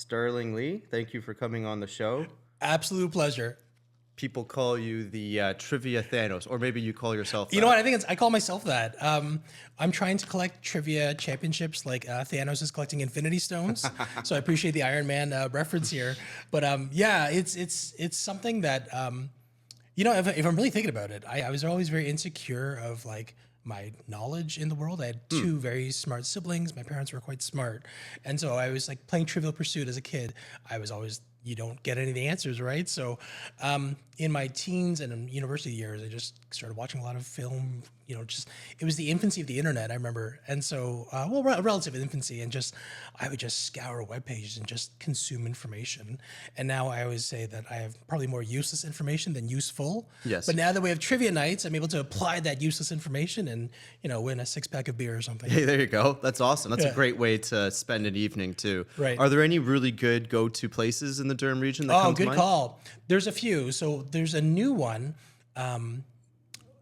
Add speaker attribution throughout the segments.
Speaker 1: Sterling Lee, thank you for coming on the show.
Speaker 2: Absolute pleasure.
Speaker 1: People call you the Trivia Thanos, or maybe you call yourself that.
Speaker 2: You know what? I call myself that. I'm trying to collect trivia championships like Thanos is collecting Infinity Stones. So I appreciate the Iron Man reference here. But yeah, it's something that if I'm really thinking about it, I was always very insecure of like my knowledge in the world. I had two very smart siblings. My parents were quite smart, and so I was like playing Trivial Pursuit as a kid. I was always you don't get any of the answers, right? So in my teens and in university years, I just started watching a lot of film, it was the infancy of the internet, I remember. And so, relative infancy, and I would just scour web pages and just consume information. And now I always say that I have probably more useless information than useful.
Speaker 1: Yes.
Speaker 2: But now that we have trivia nights, I'm able to apply that useless information and, win a 6-pack of beer or something.
Speaker 1: Hey, there you go. That's awesome. That's a great way to spend an evening too.
Speaker 2: Right.
Speaker 1: Are there any really good go-to places in the Durham region that come to mind?
Speaker 2: Good call. There's a few. So there's a new one.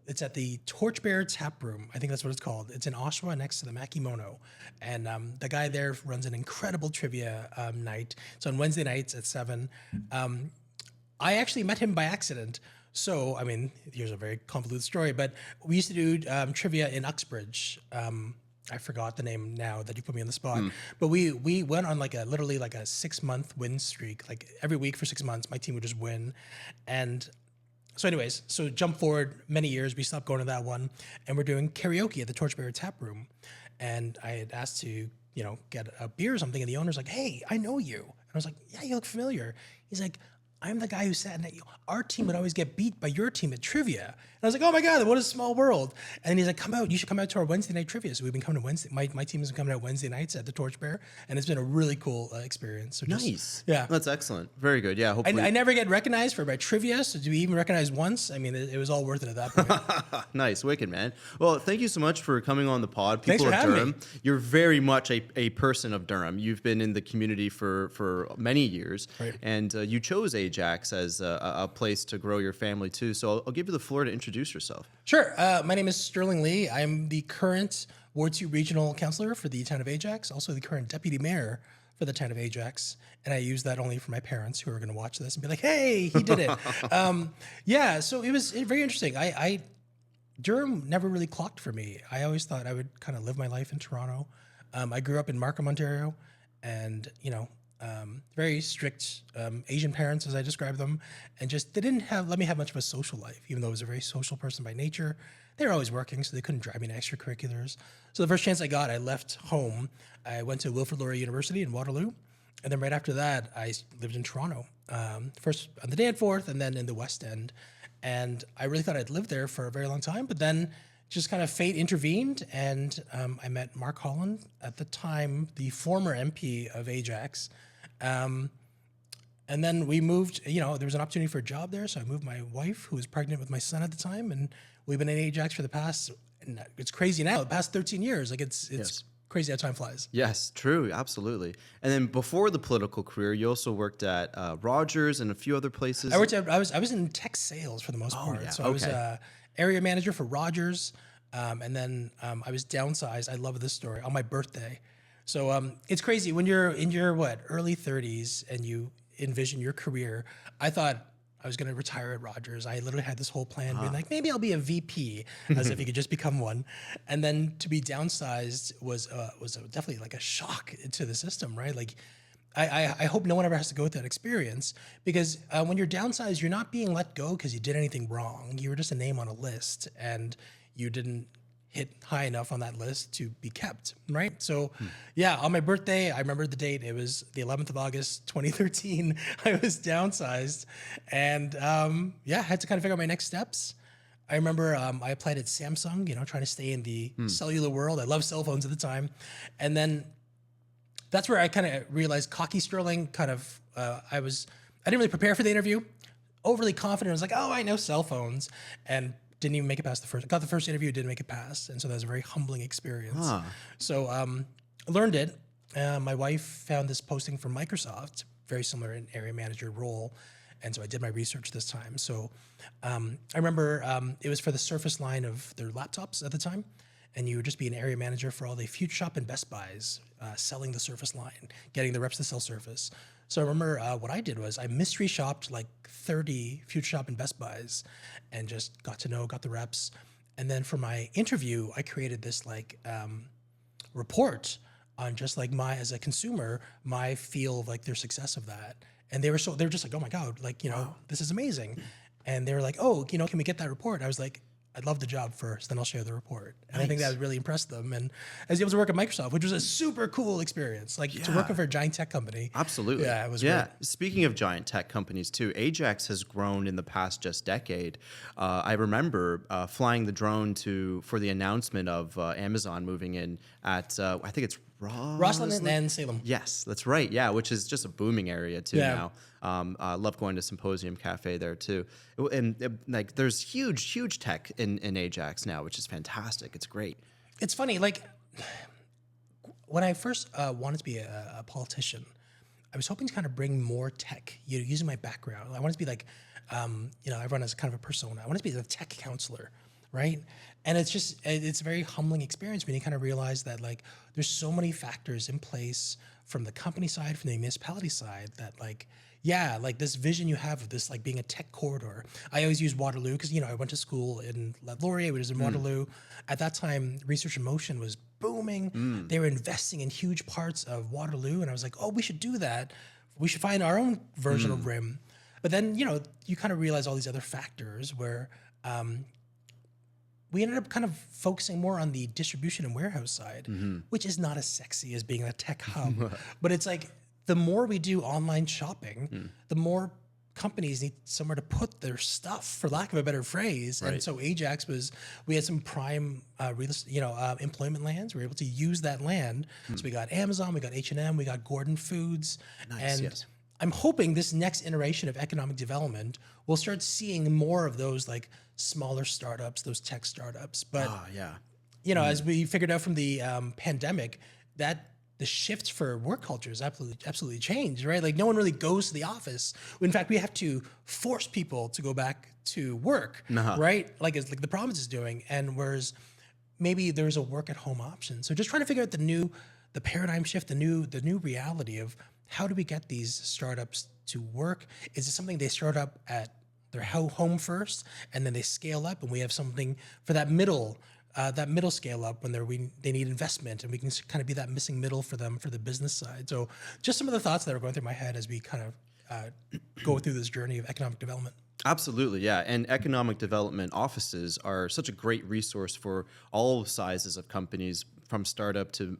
Speaker 2: It's at the Torchbearer Tap Room. I think that's what it's called. It's in Oshawa next to the Makimono. And the guy there runs an incredible trivia night. It's on Wednesday nights at 7. I actually met him by accident. So, here's a very convoluted story, but we used to do trivia in Uxbridge. I forgot the name now that you put me on the spot, but we went on literally like a 6-month win streak. Like every week for 6 months, my team would just win. And so anyways, jump forward many years, we stopped going to that one, and we're doing karaoke at the Torchbearer Tap Room. And I had asked to, get a beer or something, and the owner's like, "Hey, I know you." And I was like, "Yeah, you look familiar." He's like, "I'm the guy who sat next. Our team would always get beat by your team at trivia." And I was like, "Oh my God, what a small world!" And he's like, "Come out. You should come out to our Wednesday night trivia." So we've been coming to Wednesday. My team has been coming out Wednesday nights at the Torchbearer, and it's been a really cool experience. So
Speaker 1: Nice.
Speaker 2: Yeah,
Speaker 1: that's excellent. Very good. Yeah, hopefully.
Speaker 2: I never get recognized for my trivia, so to be even recognized once, it was all worth it at that point.
Speaker 1: Nice, wicked, man. Well, thank you so much for coming on the pod.
Speaker 2: Thanks for having
Speaker 1: Durham,
Speaker 2: me.
Speaker 1: You're very much a person of Durham. You've been in the community for many years,
Speaker 2: Right.
Speaker 1: and you chose Ajax as a place to grow your family too. So I'll give you the floor to introduce yourself.
Speaker 2: Sure. My name is Sterling Lee. I'm the current Ward 2 Regional Councillor for the Town of Ajax, also the current Deputy Mayor for the Town of Ajax. And I use that only for my parents who are going to watch this and be like, "Hey, he did it." So it was very interesting. Durham never really clocked for me. I always thought I would kind of live my life in Toronto. I grew up in Markham, Ontario, and, very strict Asian parents, as I describe them, and they didn't let me have much of a social life, even though I was a very social person by nature. They were always working, so they couldn't drive me to extracurriculars. So the first chance I got, I left home. I went to Wilfrid Laurier University in Waterloo, and then right after that, I lived in Toronto, first on the Danforth and then in the West End. And I really thought I'd lived there for a very long time, but then just kind of fate intervened, and I met Mark Holland, at the time the former MP of Ajax. And then we moved, there was an opportunity for a job there, so I moved my wife, who was pregnant with my son at the time, and we've been in Ajax for the past, and it's crazy now, the past 13 years. Like it's
Speaker 1: Yes.
Speaker 2: crazy how time flies.
Speaker 1: Yes, true, absolutely. And then before the political career, you also worked at Rogers and a few other places.
Speaker 2: I was in tech sales for the most part.
Speaker 1: yeah,
Speaker 2: So I was area manager for Rogers, and then I was downsized. I love this story on my birthday. So it's crazy when you're in your early 30s and you envision your career. I thought I was going to retire at Rogers. I literally had this whole plan, being like, maybe I'll be a VP, as if you could just become one. And then to be downsized was definitely like a shock to the system, right? Like, I hope no one ever has to go through that experience, because when you're downsized, you're not being let go because you did anything wrong. You were just a name on a list, and you didn't hit high enough on that list to be kept, right? So yeah, on my birthday, I remember the date, it was the 11th of August, 2013, I was downsized, and I had to kind of figure out my next steps. I remember I applied at Samsung, trying to stay in the cellular world. I loved cell phones at the time. And then that's where I kind of realized cocky Sterling I didn't really prepare for the interview, overly confident. I was like, oh, I know cell phones, and didn't even make it past got the first interview, didn't make it past. And so that was a very humbling experience. So I learned it. My wife found this posting from Microsoft, very similar in area manager role. And so I did my research this time. So I remember it was for the Surface line of their laptops at the time. and you would just be an area manager for all the Future Shop and Best Buys, selling the Surface line, getting the reps to sell Surface. So I remember what I did was I mystery shopped like 30 Future Shop and Best Buys and just got the reps. And then for my interview, I created this like report on just like as a consumer, my feel of like their success of that. And they were just like, oh my God, like, this is amazing. And they were like, oh, can we get that report? I was like, I'd love the job first, then I'll share the report. And I think that really impressed them. And I was able to work at Microsoft, which was a super cool experience, like to work for a giant tech company.
Speaker 1: Absolutely.
Speaker 2: Yeah, it was great.
Speaker 1: Speaking of giant tech companies too, Ajax has grown in the past just decade. I remember flying the drone for the announcement of Amazon moving in at, I think it's
Speaker 2: Rossland and Salem.
Speaker 1: Yes, that's right. Yeah, which is just a booming area too now. I love going to Symposium Cafe there too. And like there's huge tech in Ajax now, which is fantastic. It's great.
Speaker 2: It's funny, like when I first wanted to be a politician, I was hoping to kind of bring more tech, using my background. I wanted to be like, everyone has kind of a persona. I wanted to be the tech counselor, right? And it's a very humbling experience when you kind of realize that like there's so many factors in place from the company side, from the municipality side that like, this vision you have of this like being a tech corridor. I always use Waterloo because, I went to school in Laurier, which is in Waterloo. At that time, Research in Motion was booming. They were investing in huge parts of Waterloo. And I was like, oh, we should do that. We should find our own version of RIM. But then, you kind of realize all these other factors where we ended up kind of focusing more on the distribution and warehouse side, which is not as sexy as being a tech hub. But it's like the more we do online shopping, the more companies need somewhere to put their stuff, for lack of a better phrase. Right. And so Ajax we had some prime, employment lands. We were able to use that land. So we got Amazon, we got H&M, we got Gordon Foods.
Speaker 1: Nice,
Speaker 2: and I'm hoping this next iteration of economic development will start seeing more of those like smaller startups, those tech startups. But as we figured out from the pandemic, that the shift for work culture is absolutely changed, right? Like no one really goes to the office. In fact, we have to force people to go back to work, right? Like the province is doing. And whereas maybe there's a work at home option. So just trying to figure out the paradigm shift, the new reality of how do we get these startups to work? Is it something they start up at their home first, and then they scale up, and we have something for that middle scale up when they need investment, and we can kind of be that missing middle for them for the business side. So just some of the thoughts that are going through my head as we kind of go through this journey of economic development.
Speaker 1: Absolutely, yeah. And economic development offices are such a great resource for all sizes of companies, from startup to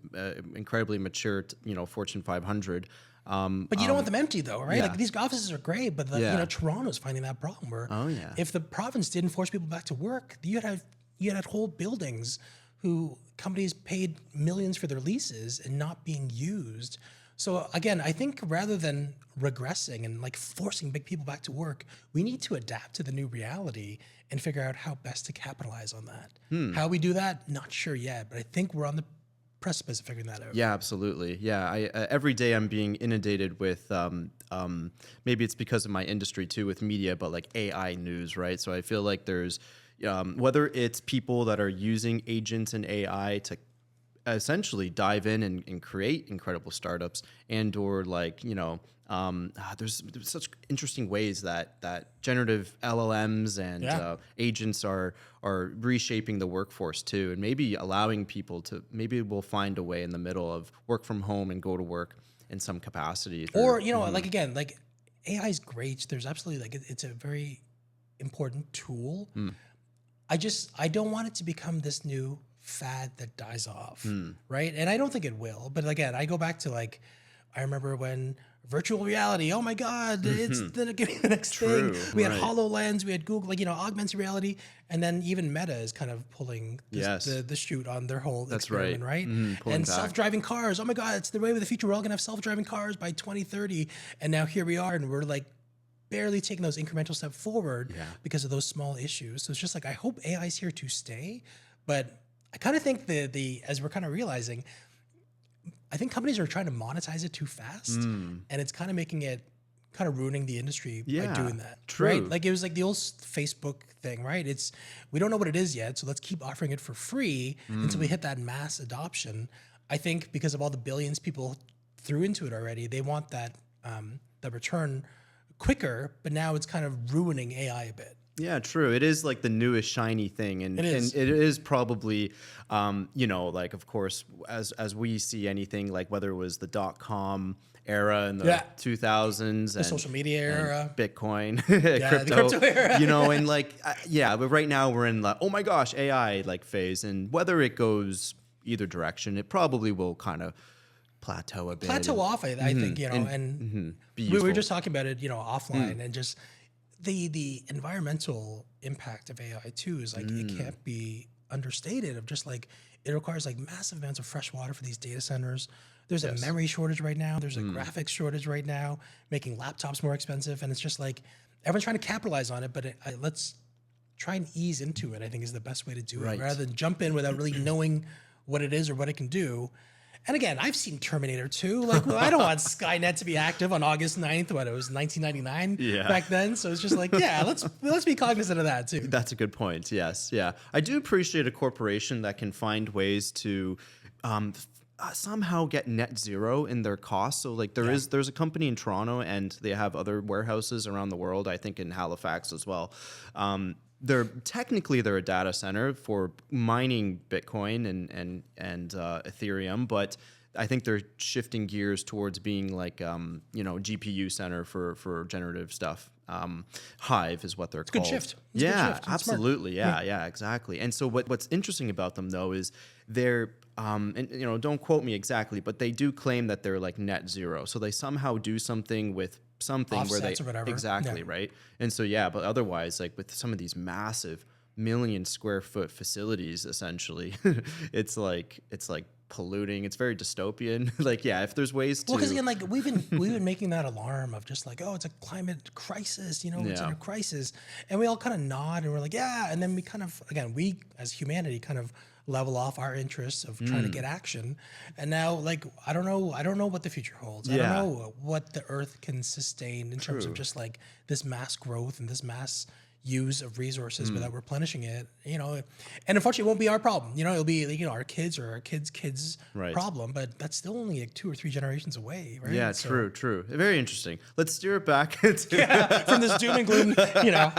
Speaker 1: incredibly mature, Fortune 500.
Speaker 2: But you don't want them empty though, right? Like these offices are great, but Toronto's finding that problem where if the province didn't force people back to work, you had whole buildings who companies paid millions for their leases and not being used. So again, I think rather than regressing and like forcing big people back to work, we need to adapt to the new reality and figure out how best to capitalize on that. How we do that, not sure yet, but I think we're on the precipice of figuring that out.
Speaker 1: Yeah, absolutely. Yeah, every day I'm being inundated with, maybe it's because of my industry too, with media, but like AI news, right? So I feel like there's, whether it's people that are using agents and AI to essentially dive in and create incredible startups, and or like, there's such interesting ways that generative LLMs and agents are reshaping the workforce too, and maybe allowing people to, maybe we'll find a way in the middle of work from home and go to work in some capacity.
Speaker 2: Or, like again, like AI is great. There's absolutely it's a very important tool. I don't want it to become this new fad that dies off, right? And I don't think it will. But again, I go back to I remember when virtual reality, oh my God, it's the next thing. We had HoloLens, we had Google, augmented reality, and then even Meta is kind of pulling the shoot on their whole experiment, right? And self-driving cars, oh my God, it's the way of the future. We're all gonna have self-driving cars by 2030. And now here we are, and we're barely taking those incremental steps forward because of those small issues. So it's just I hope AI is here to stay, but I kind of think as we're kind of realizing, I think companies are trying to monetize it too fast, and it's kind of making it kind of ruining the industry by
Speaker 1: Yeah,
Speaker 2: doing that.
Speaker 1: true.
Speaker 2: Right? Like it was like the old Facebook thing, right? It's we don't know what it is yet, so let's keep offering it for free until we hit that mass adoption. I think because of all the billions people threw into it already, they want that that return quicker, but now it's kind of ruining AI a bit.
Speaker 1: Yeah, true. It is like the newest shiny thing, and
Speaker 2: It is.
Speaker 1: and it is probably, you know, like of course, as we see anything, like whether it was the .com era in the
Speaker 2: Yeah.
Speaker 1: 2000s, and
Speaker 2: Social media era.
Speaker 1: Bitcoin,
Speaker 2: the crypto era.
Speaker 1: you know, and like yeah, but right now we're in like, oh my gosh, AI like phase, and whether it goes either direction, it probably will kind of plateau a bit.
Speaker 2: Plateau off, I think, you know, and we were
Speaker 1: useful.
Speaker 2: just talking about it, you know, offline, and just the environmental impact of AI too is like it can't be understated. Of just like it requires like massive amounts of fresh water for these data centers. There's a memory shortage right now. There's a graphics shortage right now, making laptops more expensive, and it's just like everyone's trying to capitalize on it. But let's try and ease into it. I think is the best way to do it, rather than jump in without really knowing what it is or what it can do. And again, I've seen Terminator 2. Like, well, I don't want Skynet to be active on August 9th, what it was, 1999 back then. So it's just like, yeah, let's be cognizant of that too.
Speaker 1: That's a good point. Yes, yeah. I do appreciate a corporation that can find ways to somehow get net zero in their costs. So like there's a company in Toronto, and they have other warehouses around the world. I think in Halifax as well. They're a data center for mining Bitcoin and Ethereum, but I think they're shifting gears towards being like you know, GPU center for generative stuff. Hive is what they're called.
Speaker 2: Good shift.
Speaker 1: Yeah,
Speaker 2: It's a good shift. It's smart.
Speaker 1: absolutely. Yeah, exactly. And so what's interesting about them though is they're and you know, don't quote me exactly, but they do claim that they're like net zero. So they somehow do something with something where they
Speaker 2: Offsets or whatever.
Speaker 1: exactly
Speaker 2: Yeah.
Speaker 1: right. And so yeah, but otherwise, like with some of these massive million square foot facilities, essentially, it's like polluting. It's very dystopian. Like yeah, if there's ways to
Speaker 2: Well, because again, like we've been making that alarm of just like, oh, it's a climate crisis, you know, it's in a crisis, and we all kind of nod and we're like, yeah, and then we kind of again, we as humanity kind of level off our interests of trying to get action, and now like I don't know what the future holds. I don't know what the Earth can sustain in terms of just like this mass growth and this mass use of resources without replenishing it, you know, and unfortunately it won't be our problem, you know, it'll be, you know, our kids or our kids problem, but that's still only like 2 or 3 generations away, right?
Speaker 1: yeah,
Speaker 2: So,
Speaker 1: true. Very interesting. Let's steer it back to
Speaker 2: from this doom and gloom, you know,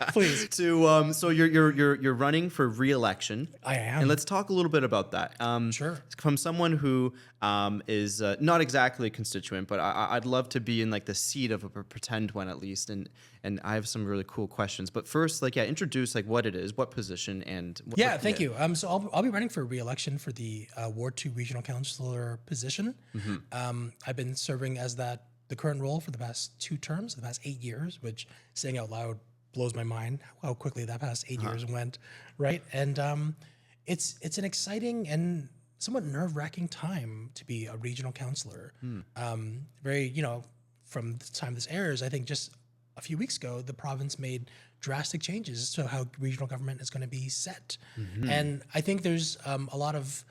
Speaker 2: please.
Speaker 1: to so you're running for re-election.
Speaker 2: I am.
Speaker 1: And let's talk a little bit about that.
Speaker 2: Sure.
Speaker 1: From someone who is not exactly a constituent, but I'd love to be in like the seat of a pretend one at least, and I have some really cool questions. But first, like introduce like what it is, what position, and
Speaker 2: Thank you. So I'll be running for re-election for the Ward 2 Regional Councillor position. I've been serving as the current role for the past 2 terms, the past 8 years, which saying out loud blows my mind how quickly that past 8 years went, right? And it's an exciting and somewhat nerve-wracking time to be a regional councillor. Very, you know, from the time this airs, I think just a few weeks ago, the province made drastic changes to how regional government is going to be set. And I think there's a lot of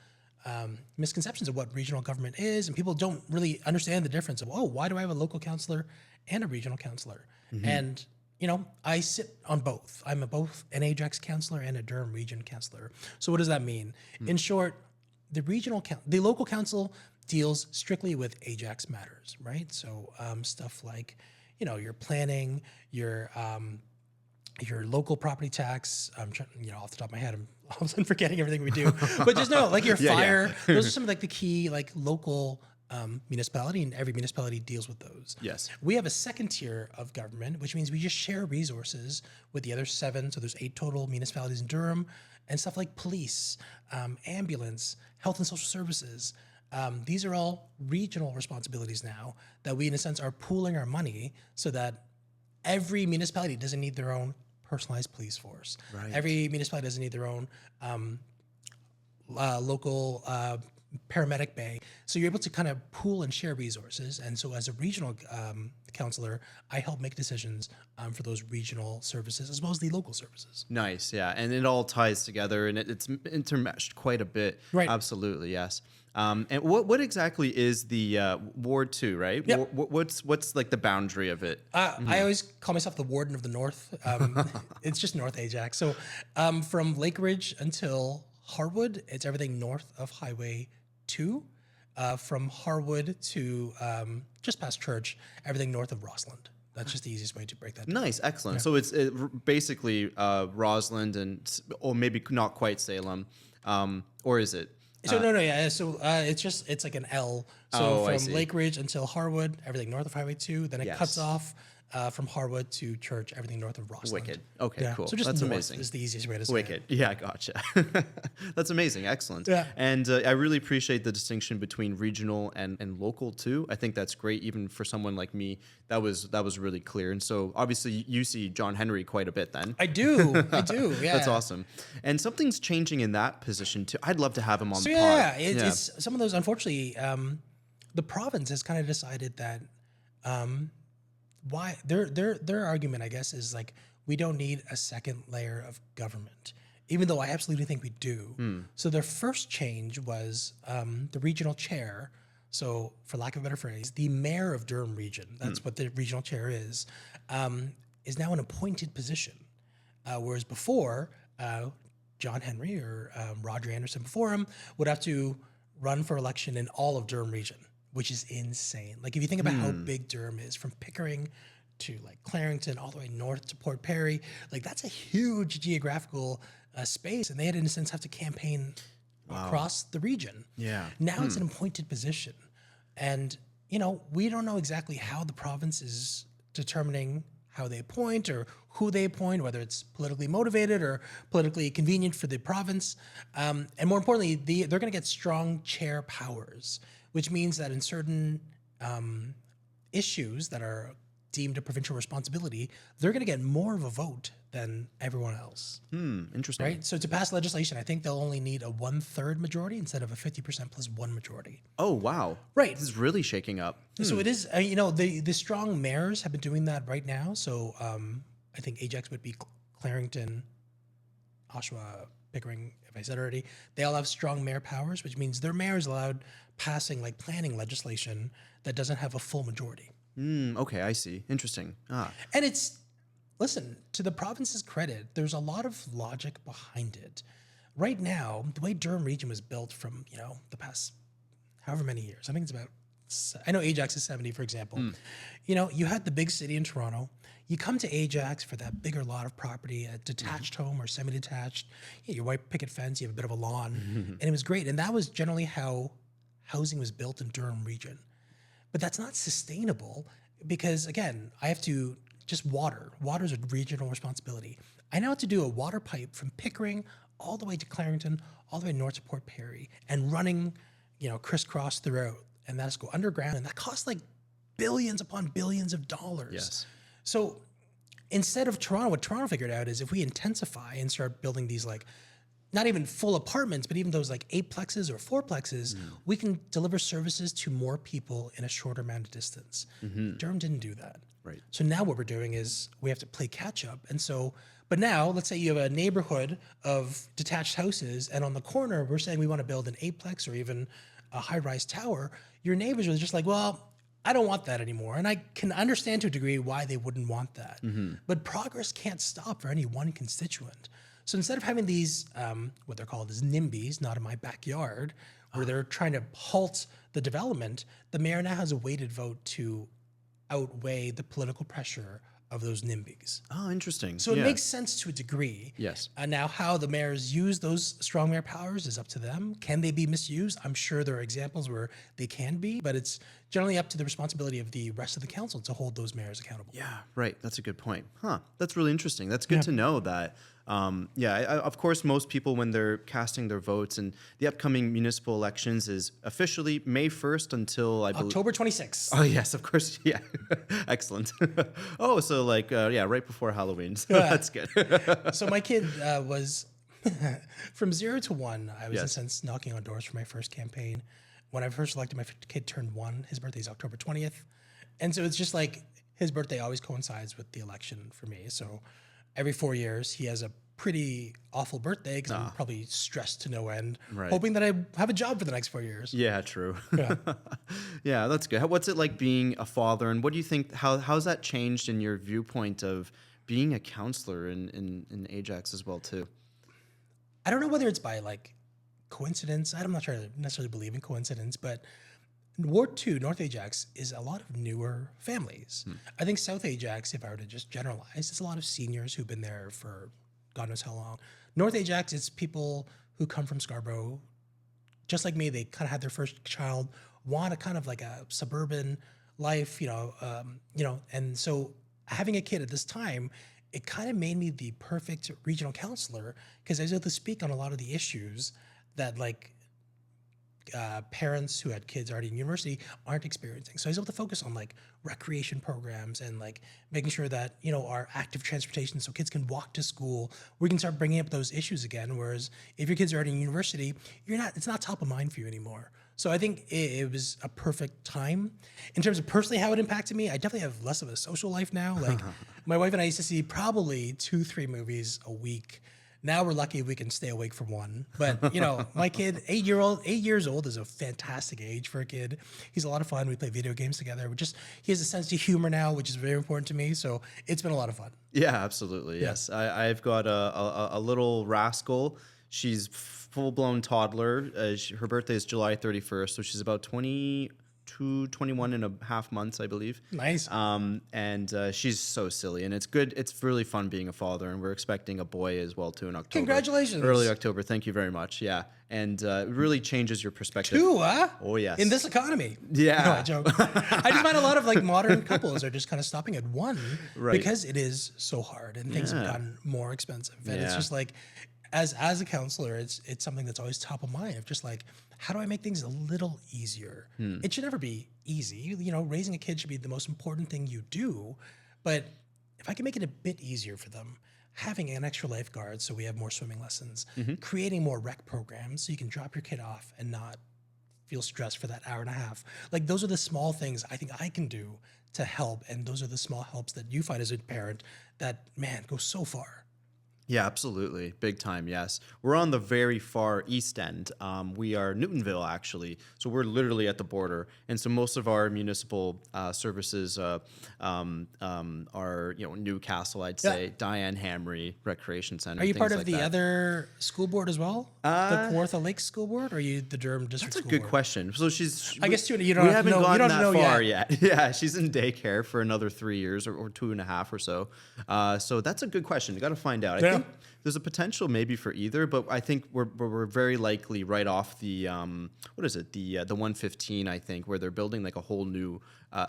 Speaker 2: misconceptions of what regional government is, and people don't really understand the difference of, oh, why do I have a local councillor and a regional councillor? And, you know, I sit on both. I'm both an Ajax councillor and a Durham region councillor. So what does that mean? In short, the local council deals strictly with Ajax matters, right? So stuff like, you know, your planning, your local property tax. I'm trying, you know, off the top of my head, I'm all of a sudden forgetting everything we do. But just know, like your fire, those are some of like the key like local municipality, and every municipality deals with those.
Speaker 1: Yes.
Speaker 2: We have a second tier of government, which means we just share resources with the other 7. So there's 8 total municipalities in Durham, and stuff like police, ambulance, health and social services. These are all regional responsibilities now that we, in a sense, are pooling our money so that every municipality doesn't need their own personalized police force.
Speaker 1: Right.
Speaker 2: Every municipality doesn't need their own local paramedic bay. So you're able to kind of pool and share resources. And so as a regional councillor, I help make decisions for those regional services as well as the local services.
Speaker 1: Nice, yeah, and it all ties together, and it's intermeshed quite a bit.
Speaker 2: Right.
Speaker 1: Absolutely, yes. And what exactly is the Ward 2, right?
Speaker 2: Yep.
Speaker 1: What's like the boundary of it?
Speaker 2: I always call myself the warden of the north. It's just North Ajax. So from Lake Ridge until Harwood, it's everything north of Highway 2. From Harwood to just past Church, everything north of Rossland. That's just the easiest way to break that down.
Speaker 1: Nice, excellent. So it's basically Rossland or maybe not quite Salem, or is it?
Speaker 2: So yeah. So it's like an L. So from Lake Ridge until Harwood, everything north of Highway 2. Then it cuts off from Harwood to Church, everything north of Rossland.
Speaker 1: Wicked. Okay, cool.
Speaker 2: So just
Speaker 1: That's
Speaker 2: north
Speaker 1: amazing.
Speaker 2: is the easiest way to say
Speaker 1: Wicked.
Speaker 2: it.
Speaker 1: Yeah, gotcha. That's amazing. Excellent.
Speaker 2: Yeah.
Speaker 1: And I really appreciate the distinction between regional and local too. I think that's great, even for someone like me. That was really clear. And so obviously you see John Henry quite a bit then.
Speaker 2: I do. Yeah.
Speaker 1: That's awesome. And something's changing in that position too. I'd love to have him on the pod.
Speaker 2: Yeah, it's some of those. Unfortunately, the province has kind of decided that why their argument, I guess, is like we don't need a second layer of government, even though I absolutely think we do. So their first change was the regional chair. So, for lack of a better phrase, the mayor of Durham Region, that's what the regional chair is now an appointed position. Whereas before, John Henry or Roger Anderson before him would have to run for election in all of Durham Region, which is insane. Like if you think about how big Durham is, from Pickering to like Clarington all the way north to Port Perry, like that's a huge geographical space, and they had in a sense have to campaign across the region.
Speaker 1: Yeah.
Speaker 2: Now it's an appointed position, and we don't know exactly how the province is determining how they appoint or who they appoint, whether it's politically motivated or politically convenient for the province. And more importantly, they're going to get strong chair powers, which means that in certain issues that are deemed a provincial responsibility, they're going to get more of a vote than everyone else.
Speaker 1: Interesting.
Speaker 2: Right? So to pass legislation, I think they'll only need a 1/3 majority instead of a 50% plus 1 majority.
Speaker 1: Oh, wow.
Speaker 2: Right.
Speaker 1: This is really shaking up.
Speaker 2: So it is, the strong mayors have been doing that right now. So I think Ajax would be Clarington, Oshawa, Pickering, if I said already. They all have strong mayor powers, which means their mayor is allowed passing like planning legislation that doesn't have a full majority.
Speaker 1: Okay, I see. Interesting.
Speaker 2: And listen, to the province's credit, there's a lot of logic behind it. Right now, the way Durham Region was built from, the past however many years, I think it's about, I know Ajax is 70, for example. You had the big city in Toronto. You come to Ajax for that bigger lot of property, a detached home or semi-detached, your white picket fence, you have a bit of a lawn, and it was great. And that was generally how housing was built in Durham Region. But that's not sustainable because, again, I have to just water. Water is a regional responsibility. I now have to do a water pipe from Pickering all the way to Clarington, all the way north to Port Perry, and running, crisscross throughout. And that's go underground, and that costs like billions upon billions of dollars.
Speaker 1: Yes.
Speaker 2: So instead of Toronto, what Toronto figured out is if we intensify and start building these like not even full apartments, but even those like 8-plexes or 4-plexes, we can deliver services to more people in a shorter amount of distance. Durham didn't do that.
Speaker 1: Right.
Speaker 2: So now what we're doing is we have to play catch up. And so, but now let's say you have a neighborhood of detached houses, and on the corner, we're saying we want to build an 8-plex or even a high-rise tower. Your neighbors are just like, well, I don't want that anymore. And I can understand to a degree why they wouldn't want that. But progress can't stop for any one constituent. So instead of having these, what they're called is NIMBYs, not in my backyard, where they're trying to halt the development, the mayor now has a weighted vote to outweigh the political pressure of those NIMBYs.
Speaker 1: Oh, interesting.
Speaker 2: So it makes sense to a degree.
Speaker 1: Yes.
Speaker 2: Now, how the mayors use those strong mayor powers is up to them. Can they be misused? I'm sure there are examples where they can be, but it's generally up to the responsibility of the rest of the council to hold those mayors accountable.
Speaker 1: Yeah, right. That's a good point. That's really interesting. That's good to know that. Of course, most people, when they're casting their votes, and the upcoming municipal elections is officially May 1st until I believe
Speaker 2: October 26th.
Speaker 1: Oh yes, of course. Yeah, excellent. So right before Halloween. So that's good.
Speaker 2: So my kid was From 0 to 1, I was in a
Speaker 1: Yes.
Speaker 2: sense knocking on doors for my first campaign. When I first elected, my kid turned 1. His birthday is October 20th. And so it's just like his birthday always coincides with the election for me. So every 4 years, he has a pretty awful birthday because I'm probably stressed to no end,
Speaker 1: Right.
Speaker 2: hoping that I have a job for the next 4 years.
Speaker 1: Yeah, true.
Speaker 2: Yeah.
Speaker 1: Yeah, that's good. What's it like being a father, and what do you think? How's that changed in your viewpoint of being a counselor in Ajax as well too?
Speaker 2: I don't know whether it's by like coincidence. I'm not sure I necessarily believe in coincidence, but Ward 2, North Ajax, is a lot of newer families. I think South Ajax, if I were to just generalize, it's a lot of seniors who've been there for God knows how long. North Ajax, it's people who come from Scarborough, just like me. They kind of had their first child, want a kind of like a suburban life, and so having a kid at this time, it kind of made me the perfect regional counselor because I was able to speak on a lot of the issues that like parents who had kids already in university aren't experiencing. So I was able to focus on like recreation programs and like making sure that, our active transportation so kids can walk to school, we can start bringing up those issues again. Whereas if your kids are already in university, it's not top of mind for you anymore. So I think it was a perfect time. In terms of personally how it impacted me, I definitely have less of a social life now. Like my wife and I used to see probably 2-3 movies a week. Now we're lucky we can stay awake for one. But, my kid, 8 years old is a fantastic age for a kid. He's a lot of fun. We play video games together. He has a sense of humor now, which is very important to me. So it's been a lot of fun.
Speaker 1: Yeah, absolutely. Yes, I've got a little rascal. She's full-blown toddler. Her birthday is July 31st, so she's about 21 and a half months, I believe.
Speaker 2: Nice.
Speaker 1: And she's so silly, and it's good. It's really fun being a father, and we're expecting a boy as well too in October.
Speaker 2: Congratulations.
Speaker 1: Early October. Thank you very much. Yeah, and it really changes your perspective.
Speaker 2: 2, huh?
Speaker 1: Oh yes.
Speaker 2: In this economy.
Speaker 1: Yeah.
Speaker 2: No, I joke. I just find a lot of like modern couples are just kind of stopping at 1
Speaker 1: Right.
Speaker 2: because it is so hard and things have gotten more expensive. And it's
Speaker 1: Yeah.
Speaker 2: just like, as a counselor, it's something that's always top of mind of just like, how do I make things a little easier? It should never be easy. Raising a kid should be the most important thing you do. But if I can make it a bit easier for them, having an extra lifeguard so we have more swimming lessons, creating more rec programs so you can drop your kid off and not feel stressed for that hour and a half. Like those are the small things I think I can do to help. And those are the small helps that you find as a parent that, man, go so far.
Speaker 1: Yeah, absolutely. Big time, yes. We're on the very far east end. We are Newtonville, actually. So we're literally at the border. And so most of our municipal services are, Newcastle, I'd say, Diane Hamry Recreation Center.
Speaker 2: Are you part of
Speaker 1: like
Speaker 2: the
Speaker 1: that.
Speaker 2: other school board as well? The Kawartha Lake School Board? Or are you the Durham District
Speaker 1: That's a
Speaker 2: School
Speaker 1: good
Speaker 2: Board?
Speaker 1: question. So she's...
Speaker 2: I guess too, you
Speaker 1: we
Speaker 2: don't have to
Speaker 1: haven't
Speaker 2: know,
Speaker 1: gotten
Speaker 2: you don't
Speaker 1: that
Speaker 2: know
Speaker 1: far
Speaker 2: yet.
Speaker 1: yet. Yeah, she's in daycare for another 3 years or 2.5 or so. So that's a good question. You got to find out. I think there's a potential maybe for either, but I think we're very likely right off the the 115, I think, where they're building like a whole new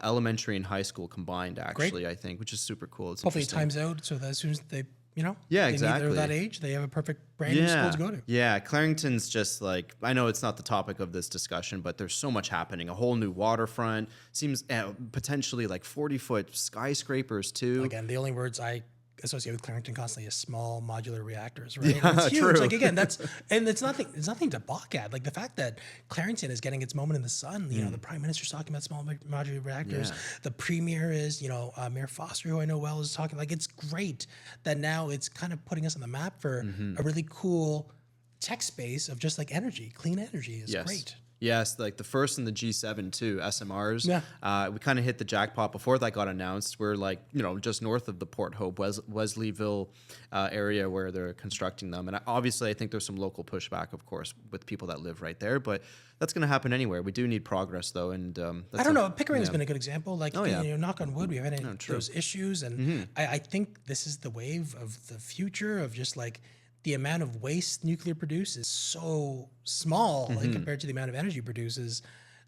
Speaker 1: elementary and high school combined, actually. I think, which is super cool. It's
Speaker 2: Hopefully it
Speaker 1: interesting.
Speaker 2: times out so that as soon as they,
Speaker 1: Yeah,
Speaker 2: they're
Speaker 1: exactly.
Speaker 2: that age, they have a perfect brand new school to go to.
Speaker 1: Yeah, Clarington's just like, I know it's not the topic of this discussion, but there's so much happening. A whole new waterfront, seems potentially like 40-foot skyscrapers too.
Speaker 2: Again, the only words I associate with Clarington constantly is small modular reactors, right?
Speaker 1: Yeah,
Speaker 2: And it's huge.
Speaker 1: true.
Speaker 2: Like again, it's nothing to balk at. Like the fact that Clarington is getting its moment in the sun, the Prime Minister's talking about small modular reactors.
Speaker 1: Yeah.
Speaker 2: The Premier is, Mayor Foster, who I know well, is talking. Like it's great that now it's kind of putting us on the map for a really cool tech space of just like energy. Clean energy is great.
Speaker 1: Yes, like the first in the G7 too, SMRs.
Speaker 2: Yeah.
Speaker 1: We kind of hit the jackpot before that got announced. We're like, just north of the Port Hope, Wesleyville area where they're constructing them. And obviously, I think there's some local pushback, of course, with people that live right there. But that's going to happen anywhere. We do need progress, though. And
Speaker 2: I don't know. Pickering has been a good example. Like,
Speaker 1: yeah.
Speaker 2: knock on wood, we haven't had those issues. And I think this is the wave of the future of just like, the amount of waste nuclear produces is so small like compared to the amount of energy it produces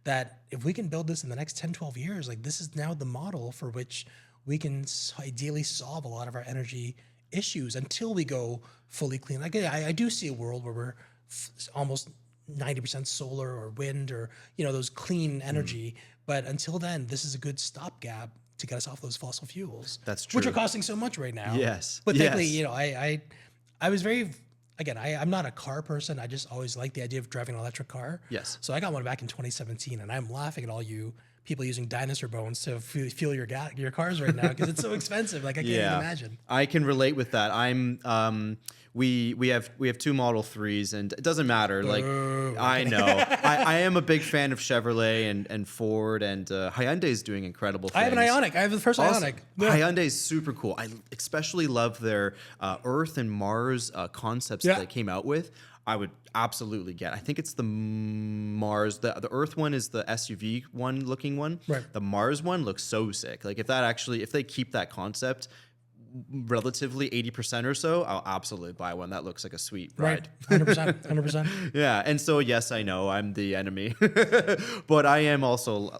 Speaker 2: that if we can build this in the next 10, 12 years, like this is now the model for which we can ideally solve a lot of our energy issues until we go fully clean. Like I do see a world where we're almost 90% solar or wind or, those clean energy. But until then, this is a good stopgap to get us off those fossil fuels.
Speaker 1: That's true.
Speaker 2: Which are costing so much right now.
Speaker 1: Yes.
Speaker 2: But
Speaker 1: Yes.
Speaker 2: thankfully, I was very again, I'm not a car person. I just always like the idea of driving an electric car.
Speaker 1: Yes.
Speaker 2: So I got one back in 2017, and I'm laughing at all you people using dinosaur bones to fuel your cars right now because it's so expensive. Like I can't even imagine.
Speaker 1: I can relate with that. We have 2 Model 3s, and it doesn't matter. Like I know, I am a big fan of Chevrolet and Ford, and Hyundai is doing incredible things.
Speaker 2: I have an Ioniq. I have the first Ioniq. Yeah.
Speaker 1: Hyundai is super cool. I especially love their Earth and Mars concepts that they came out with. I would absolutely get. I think it's the Mars. The Earth one is the SUV one looking one.
Speaker 2: Right.
Speaker 1: The Mars one looks so sick. Like if they keep that concept relatively 80% or so, I'll absolutely buy one. That looks like a sweet ride.
Speaker 2: Right. 100%.
Speaker 1: Yeah. And so, yes, I know I'm the enemy, but I am also,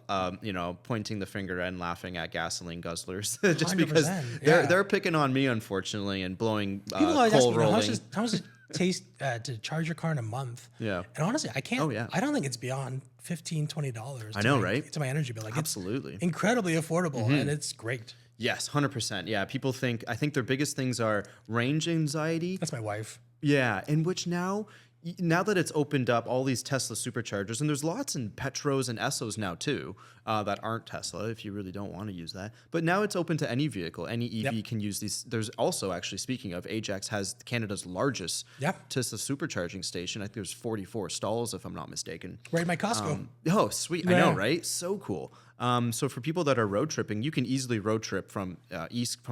Speaker 1: pointing the finger and laughing at gasoline guzzlers just because they're picking on me, unfortunately, and blowing
Speaker 2: People always ask
Speaker 1: coal
Speaker 2: me,
Speaker 1: rolling.
Speaker 2: how much it taste to charge your car in a month?
Speaker 1: Yeah.
Speaker 2: And honestly, I can't.
Speaker 1: Oh, yeah.
Speaker 2: I don't think it's beyond $15-20.
Speaker 1: I know, right?
Speaker 2: To my energy bill, like
Speaker 1: Absolutely.
Speaker 2: it's incredibly affordable, and it's great.
Speaker 1: Yes, 100%. Yeah, people I think their biggest things are range anxiety.
Speaker 2: That's my wife.
Speaker 1: Yeah, in which now that it's opened up all these Tesla superchargers, and there's lots in Petros and Essos now too that aren't Tesla if you really don't want to use that. But now it's open to any vehicle. Any EV can use these. There's also, actually, speaking of, Ajax has Canada's largest Tesla supercharging station. I think there's 44 stalls, if I'm not mistaken.
Speaker 2: Right in my Costco.
Speaker 1: Oh, sweet. I know, right? So cool. So for people that are road tripping, you can easily road trip from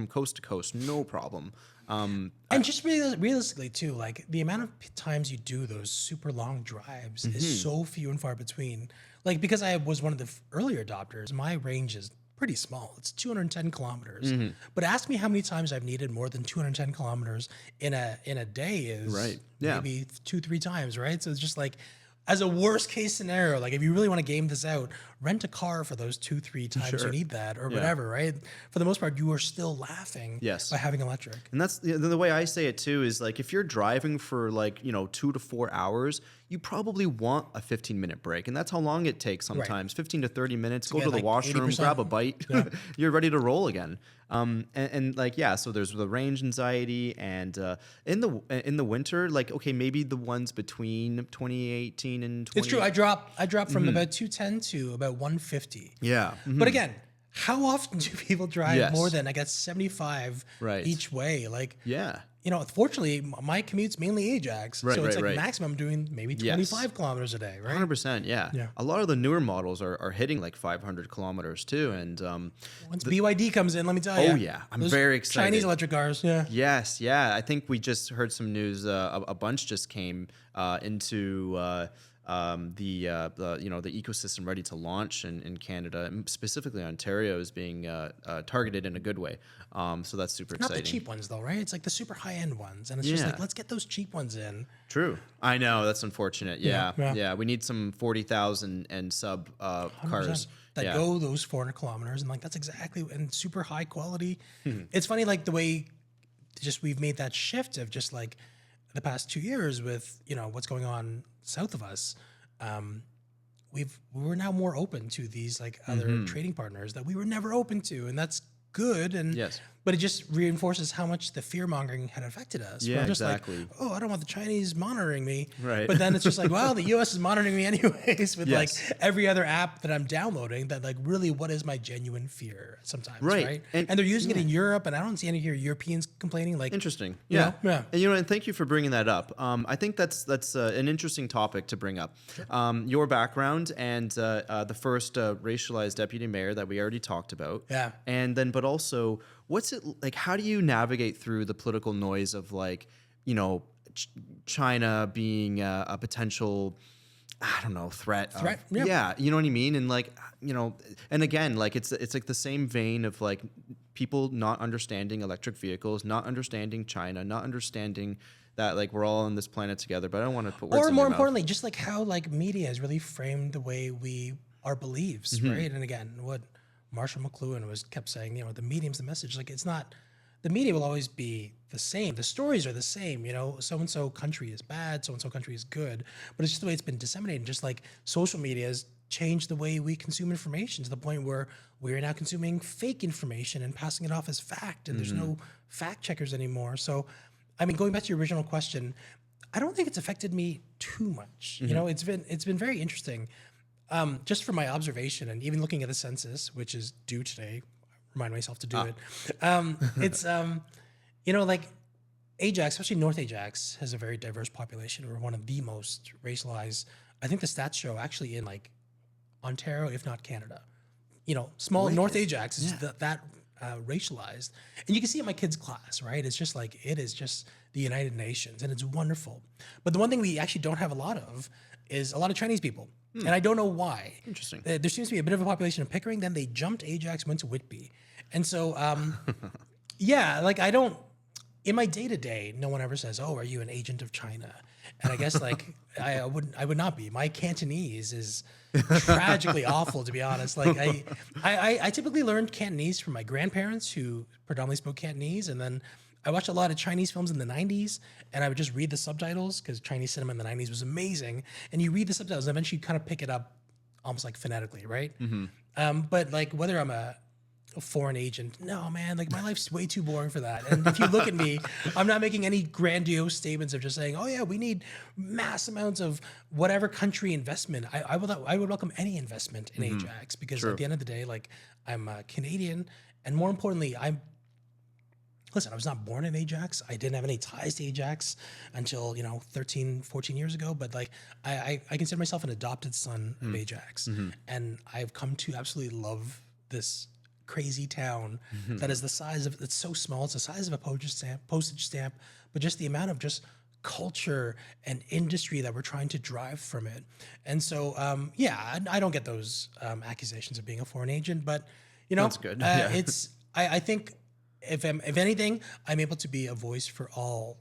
Speaker 1: coast to coast, no problem.
Speaker 2: And just realistically too, like the amount of times you do those super long drives is so few and far between. Like because I was one of the earlier adopters, my range is pretty small. It's 210 kilometers. But ask me how many times I've needed more than 210 kilometers in a day is maybe 2-3 times, right? So it's just like, as a worst case scenario, like if you really want to game this out, rent a car for those 2-3 times you need that or whatever, right? For the most part, you are still laughing by having electric.
Speaker 1: And that's the way I say it too, is like if you're driving for 2 to 4 hours, you probably want a 15-minute break. And that's how long it takes sometimes, 15 to 30 minutes, go to the washroom, 80%. Grab a bite, you're ready to roll again. So there's the range anxiety, and in the winter, like, okay, maybe the ones between 2018 and 20.
Speaker 2: It's true. I dropped from about 210 to about 150.
Speaker 1: Yeah.
Speaker 2: But again, how often do people drive more than, I guess, 75 each way? Like, fortunately, my commute's mainly Ajax. So it's maximum doing maybe 25 kilometers a day, right?
Speaker 1: 100%, yeah. A lot of the newer models are hitting like 500 kilometers too. And
Speaker 2: once BYD comes in, let me tell you.
Speaker 1: Oh, yeah. I'm very excited.
Speaker 2: Chinese electric cars,
Speaker 1: Yes, yeah. I think we just heard some news. A bunch just came into the ecosystem ready to launch in Canada, and specifically Ontario is being targeted in a good way. So that's super exciting.
Speaker 2: Not the cheap ones though, right? It's like the super high end ones, and it's just like, let's get those cheap ones in.
Speaker 1: True. I know, that's unfortunate. Yeah. We need some 40,000 and sub cars
Speaker 2: that go those 400 kilometers, and like that's exactly, and super high quality. It's funny, like the way just we've made that shift of just like the past 2 years with what's going on south of us. We're now more open to these like other trading partners that we were never open to, and that's good. And but it just reinforces how much the fear mongering had affected us.
Speaker 1: Yeah,
Speaker 2: we're just
Speaker 1: exactly.
Speaker 2: Like, oh, I don't want the Chinese monitoring me.
Speaker 1: Right.
Speaker 2: But then it's just like, well, the U.S. is monitoring me anyways with like every other app that I'm downloading. That like really, what is my genuine fear sometimes, right? And they're using it in Europe, and I don't see any here Europeans complaining. Like
Speaker 1: interesting,
Speaker 2: yeah.
Speaker 1: And and thank you for bringing that up. I think that's an interesting topic to bring up. Your background and the first racialized deputy mayor that we already talked about. Yeah, and then but also, what's it like? How do you navigate through the political noise of like, China being a potential, I don't know, threat? Yeah, you know what I mean? And like, and again, like it's like the same vein of like people not understanding electric vehicles, not understanding China, not understanding that like we're all on this planet together. But I don't want to put words in
Speaker 2: more
Speaker 1: your
Speaker 2: importantly, just like how like media has really framed the way our beliefs, right? And again, what Marshall McLuhan kept saying, the medium's the message. Like it's not, the media will always be the same. The stories are the same, so-and-so country is bad, so-and-so country is good, but it's just the way it's been disseminated. Just like social media has changed the way we consume information to the point where we are now consuming fake information and passing it off as fact, and there's no fact checkers anymore. So, I mean, going back to your original question, I don't think it's affected me too much. You know, it's been very interesting. Just from my observation and even looking at the census, which is due today, remind myself to do it. It's, you know, like Ajax, especially North Ajax, has a very diverse population. We're one of the most racialized. I think the stats show actually in like Ontario, if not Canada. You know, small North Ajax is that racialized. And you can see it in my kids' class, right? It's just like, it is just the United Nations and it's wonderful. But the one thing we actually don't have a lot of is a lot of Chinese people. And I don't know why.
Speaker 1: Interesting.
Speaker 2: There seems to be a bit of a population of Pickering. Then they jumped Ajax, went to Whitby. And so, yeah, like I don't, in my day-to-day, no one ever says, oh, are you an agent of China? And I guess like I would not be. My Cantonese is tragically awful, to be honest. Like I typically learned Cantonese from my grandparents who predominantly spoke Cantonese. And then I watched a lot of Chinese films in the 90s and I would just read the subtitles because Chinese cinema in the 90s was amazing. And you read the subtitles and eventually you kind of pick it up almost like phonetically, right? But like whether I'm a foreign agent, no, man, like my life's way too boring for that. And if you look at me, I'm not making any grandiose statements of just saying, oh yeah, we need mass amounts of whatever country investment. I would welcome any investment in Ajax because at the end of the day, like I'm a Canadian and more importantly, listen, I was not born in Ajax. I didn't have any ties to Ajax until, 13, 14 years ago. But like, I consider myself an adopted son of Ajax. And I've come to absolutely love this crazy town that is the size of, it's so small. It's the size of a postage stamp, but just the amount of just culture and industry that we're trying to drive from it. And so, I don't get those accusations of being a foreign agent, but
Speaker 1: That's good.
Speaker 2: I think, if anything, I'm able to be a voice for all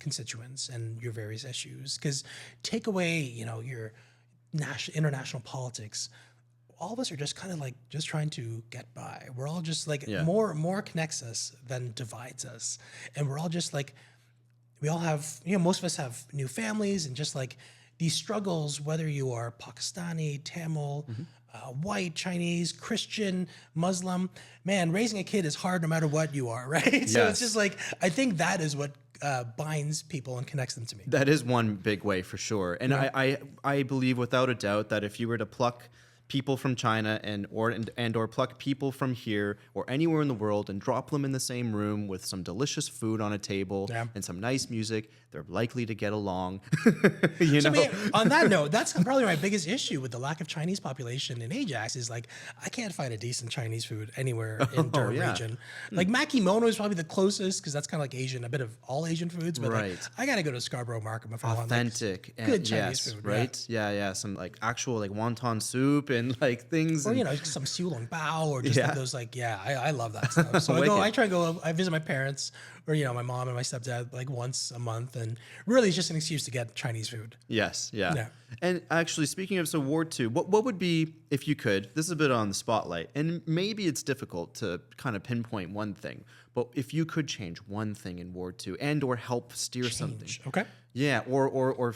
Speaker 2: constituents and your various issues. Because take away, your international politics, all of us are just kind of like just trying to get by. We're all just like more connects us than divides us, and we're all just like we all have most of us have new families and just like these struggles. Whether you are Pakistani, Tamil. White, Chinese, Christian, Muslim, man, raising a kid is hard no matter what you are, right? So it's just like, I think that is what binds people and connects them to me.
Speaker 1: That is one big way for sure. And I believe without a doubt that if you were to pluck people from China or pluck people from here or anywhere in the world and drop them in the same room with some delicious food on a table and some nice music, they're likely to get along.
Speaker 2: So, man, on that note, that's probably my biggest issue with the lack of Chinese population in Ajax is like I can't find a decent Chinese food anywhere in Durham region. Like makimono is probably the closest because that's kind of like Asian, a bit of all Asian foods. But like, I gotta go to Scarborough Markham if I want
Speaker 1: authentic
Speaker 2: like, good Chinese food,
Speaker 1: right? Yeah, some like actual like wonton soup and like things,
Speaker 2: or some xiulong bao or just like those like I love that stuff. So I visit my parents or my mom and my stepdad like once a month, and really it's just an excuse to get Chinese food.
Speaker 1: Yes. And actually, speaking of Ward 2, what would be, if you could, this is a bit on the spotlight, and maybe it's difficult to kind of pinpoint one thing, but if you could change one thing in Ward 2 and or help steer something.
Speaker 2: Okay.
Speaker 1: Yeah, or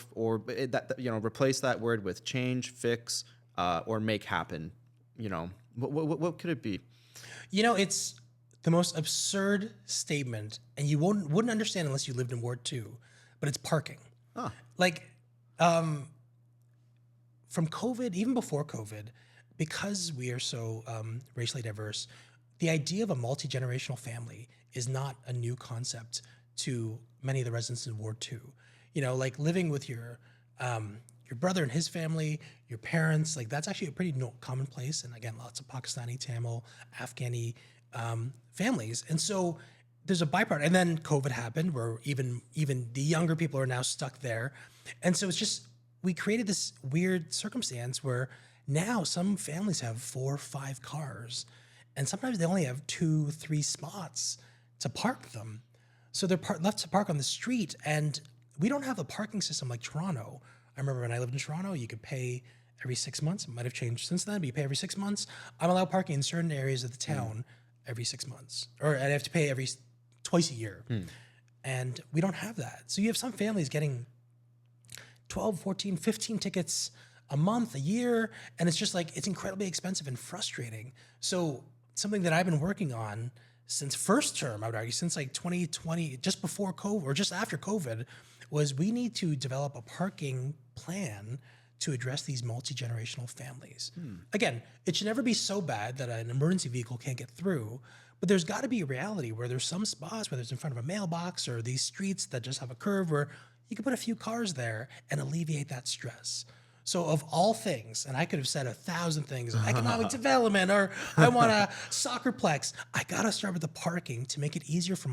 Speaker 1: replace that word with change, fix, or make happen. What could it be?
Speaker 2: It's the most absurd statement, and you wouldn't understand unless you lived in Ward 2, but it's parking. Like, from COVID, even before COVID, because we are so racially diverse, the idea of a multi-generational family is not a new concept to many of the residents in Ward 2. Like living with your brother and his family, your parents, like that's actually a pretty commonplace. And again, lots of Pakistani, Tamil, Afghani families. And so there's a byproduct. And then COVID happened where even the younger people are now stuck there. And so it's just, we created this weird circumstance where now some families have 4 or 5 cars, and sometimes they only have 2, 3 spots to park them. So they're left to park on the street, and we don't have a parking system like Toronto. I remember when I lived in Toronto, you could pay every 6 months. It might have changed since then, but you pay every 6 months. I'm allowed parking in certain areas of the town every 6 months, or I have to pay twice a year. And we don't have that. So you have some families getting 12, 14, 15 tickets a month, a year, and it's just like, it's incredibly expensive and frustrating. So something that I've been working on since first term, I would argue, since like 2020, just before COVID or just after COVID, was we need to develop a parking plan to address these multi-generational families. Again, it should never be so bad that an emergency vehicle can't get through, but there's got to be a reality where there's some spots, whether it's in front of a mailbox or these streets that just have a curve where you can put a few cars there and alleviate that stress. So of all things, and I could have said 1,000 things, economic development, or I want a soccerplex. I got to start with the parking to make it easier for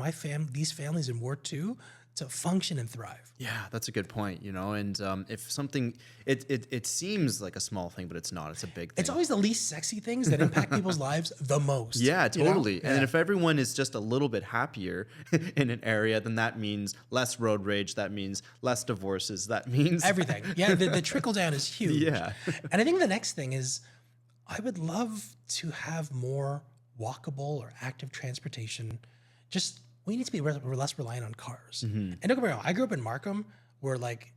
Speaker 2: these families in Ward 2 to function and thrive.
Speaker 1: Yeah, that's a good point, and if something, it seems like a small thing, but it's not. It's a big thing.
Speaker 2: It's always the least sexy things that impact people's lives the most.
Speaker 1: Yeah, totally.
Speaker 2: Yeah.
Speaker 1: And if everyone is just a little bit happier in an area, then that means less road rage. That means less divorces. That means
Speaker 2: everything. Yeah, the trickle down is huge.
Speaker 1: Yeah.
Speaker 2: And I think the next thing is I would love to have more walkable or active transportation. Just we need to be less reliant on cars. And don't get me wrong, I grew up in Markham where like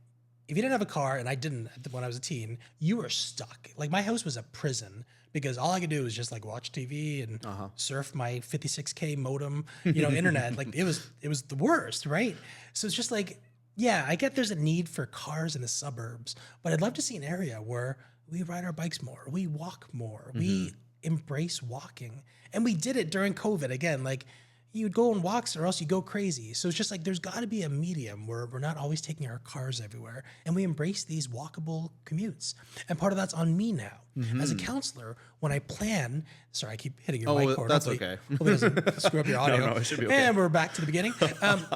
Speaker 2: if you didn't have a car, and I didn't when I was a teen, you were stuck. Like my house was a prison because all I could do was just like watch TV and surf my 56K modem, internet. Like it was the worst, right? So it's just like, yeah, I get there's a need for cars in the suburbs, but I'd love to see an area where we ride our bikes more, we walk more, we embrace walking. And we did it during COVID. Again, like you'd go on walks or else you go crazy. So it's just like there's got to be a medium where we're not always taking our cars everywhere and we embrace these walkable commutes. And part of that's on me now. As a counselor, when I plan, sorry, I keep hitting your mic cord.
Speaker 1: That's okay.
Speaker 2: Hopefully it doesn't screw up your audio.
Speaker 1: No, it should be okay.
Speaker 2: And we're back to the beginning.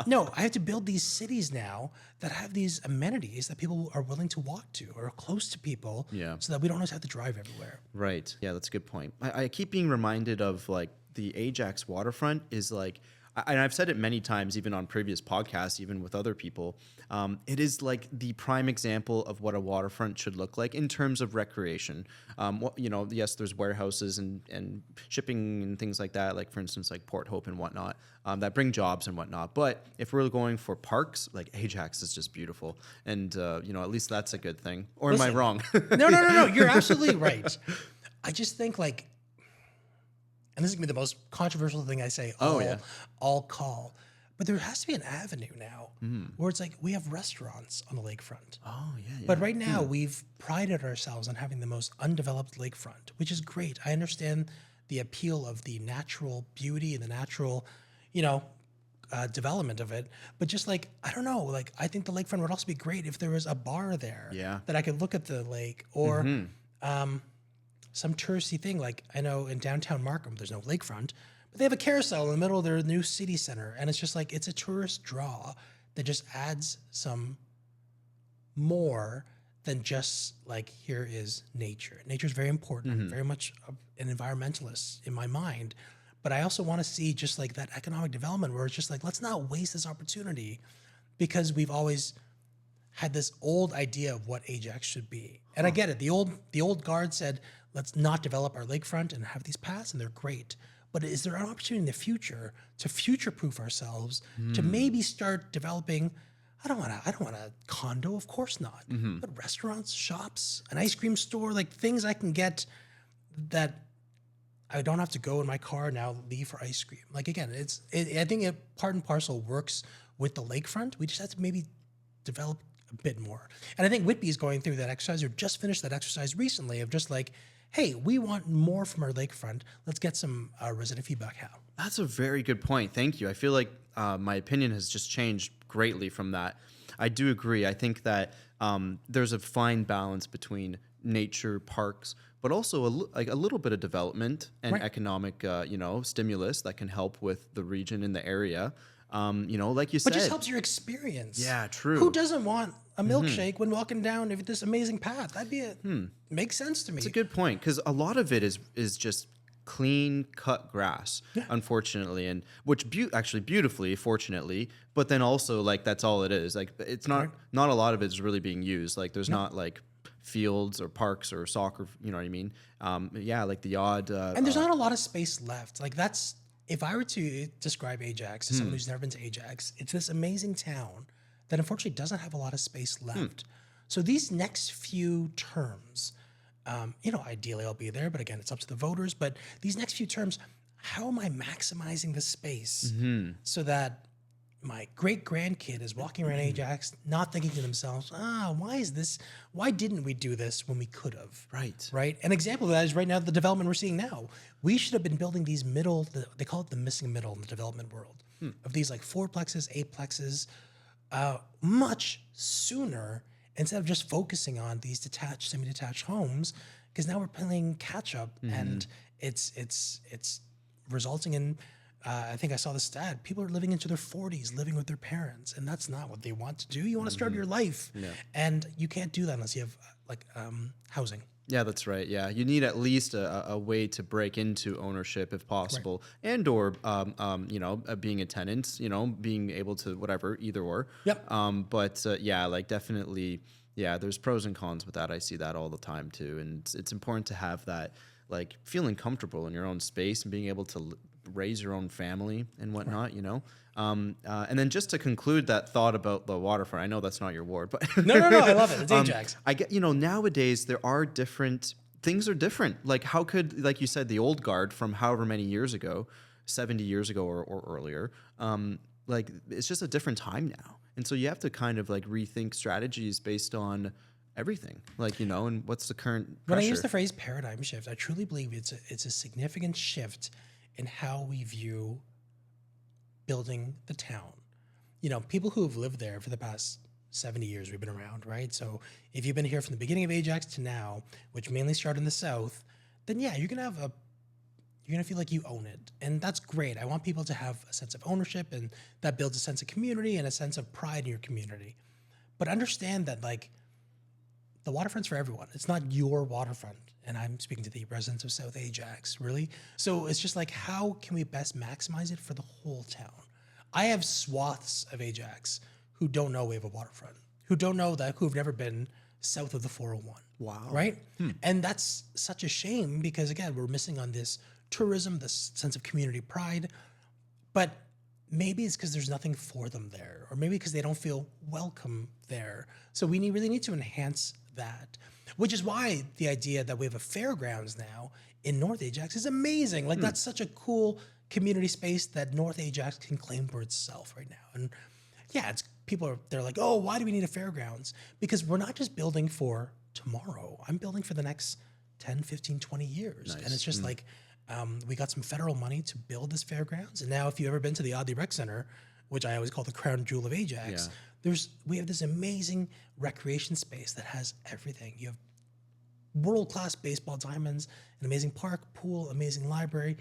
Speaker 2: No, I have to build these cities now that have these amenities that people are willing to walk to or are close to people so that we don't always have to drive everywhere.
Speaker 1: Right. Yeah, that's a good point. I keep being reminded of like the Ajax Waterfront is like, and I've said it many times, even on previous podcasts, even with other people, it is like the prime example of what a waterfront should look like in terms of recreation. Yes, there's warehouses and shipping and things like that, like for instance, like Port Hope and whatnot, that bring jobs and whatnot. But if we're going for parks, like Ajax is just beautiful. And, at least that's a good thing. Or am I wrong?
Speaker 2: No. You're absolutely right. I just think like, and this is going to be the most controversial thing I say all call, but there has to be an avenue now where it's like we have restaurants on the lakefront.
Speaker 1: Oh, yeah.
Speaker 2: But right now we've prided ourselves on having the most undeveloped lakefront, which is great. I understand the appeal of the natural beauty and the natural, development of it. But just like, I don't know, like I think the lakefront would also be great if there was a bar there that I could look at the lake or some touristy thing. Like I know in downtown Markham, there's no lakefront, but they have a carousel in the middle of their new city center. And it's just like, it's a tourist draw that just adds some more than just like, here is nature. Nature is very important. I'm very much an environmentalist in my mind, but I also want to see just like that economic development where it's just like, let's not waste this opportunity because we've always had this old idea of what Ajax should be. And I get it. The old guard said, let's not develop our lakefront and have these paths, and they're great. But is there an opportunity in the future to future-proof ourselves to maybe start developing? I don't want a condo, of course not. But restaurants, shops, an ice cream store, like things I can get that I don't have to go in my car now, leave for ice cream. Like again, I think it part and parcel works with the lakefront. We just have to maybe develop a bit more. And I think Whitby is going through that exercise or just finished that exercise recently of just like, hey, we want more from our lakefront. Let's get some resident feedback. How?
Speaker 1: That's a very good point. Thank you. I feel like my opinion has just changed greatly from that. I do agree. I think that there's a fine balance between nature, parks, but also a little bit of development and economic, stimulus that can help with the region and the area. Like you said.
Speaker 2: But just helps your experience.
Speaker 1: Yeah, true.
Speaker 2: Who doesn't want a milkshake when walking down this amazing path? That'd be makes sense to me.
Speaker 1: It's a good point because a lot of it is just clean cut grass, unfortunately, and which actually beautifully, fortunately, but then also like that's all it is. Like it's not a lot of it is really being used. Like there's not like fields or parks or soccer. You know what I mean? Like the odd.
Speaker 2: And there's not a lot of space left. Like that's. If I were to describe Ajax to someone who's never been to Ajax, it's this amazing town that unfortunately doesn't have a lot of space left. So these next few terms, ideally I'll be there, but again, it's up to the voters. But these next few terms, how am I maximizing the space so that my great grandkid is walking around Ajax, not thinking to themselves, why didn't we do this when we could have? Right. An example of that is right now the development we're seeing now. We should have been building these they call it the missing middle in the development world, of these like 4-plexes, 8-plexes, much sooner, instead of just focusing on these detached, semi-detached homes, because now we're playing catch up, and it's resulting in, I think I saw the stat, people are living into their 40s, living with their parents, and that's not what they want to do. You want to start your life, and you can't do that unless you have housing.
Speaker 1: Yeah, that's right. Yeah, you need at least a way to break into ownership if possible, and or being a tenant, being able to whatever, either or.
Speaker 2: Yep.
Speaker 1: Like definitely, there's pros and cons with that. I see that all the time too, and it's important to have that, like, feeling comfortable in your own space and being able to raise your own family and whatnot, and then just to conclude that thought about the waterfront, I know that's not your ward, but
Speaker 2: No, I love it. It's Ajax.
Speaker 1: I get, nowadays there are things are different. Like, how could, like you said, the old guard from however many years ago, 70 years ago or earlier, like, it's just a different time now. And so you have to kind of like rethink strategies based on everything, like, and what's the current pressure.
Speaker 2: When I use the phrase paradigm shift, I truly believe it's a significant shift in how we view building the town. People who have lived there for the past 70 years we've been around, right? So if you've been here from the beginning of Ajax to now, which mainly started in the south, then you're gonna feel like you own it, and that's great. I want people to have a sense of ownership, and that builds a sense of community and a sense of pride in your community. But understand that, like, the waterfront's for everyone. It's not your waterfront. And I'm speaking to the residents of South Ajax, really. So it's just like, how can we best maximize it for the whole town? I have swaths of Ajax who don't know we have a waterfront, who've never been south of the 401.
Speaker 1: Wow.
Speaker 2: Right? And that's such a shame, because, again, we're missing on this tourism, this sense of community pride. But maybe it's because there's nothing for them there, or maybe because they don't feel welcome there. So we really need to enhance that, which is why the idea that we have a fairgrounds now in North Ajax is amazing. Like, that's such a cool community space that North Ajax can claim for itself right now. And they're like, oh, why do we need a fairgrounds? Because we're not just building for tomorrow. I'm building for the next 10, 15, 20 years. Nice. And it's just like, we got some federal money to build this fairgrounds. And now, if you've ever been to the Audley Rec Center, which I always call the crown jewel of Ajax, we have this amazing recreation space that has everything. You have world-class baseball diamonds, an amazing park, pool, amazing library.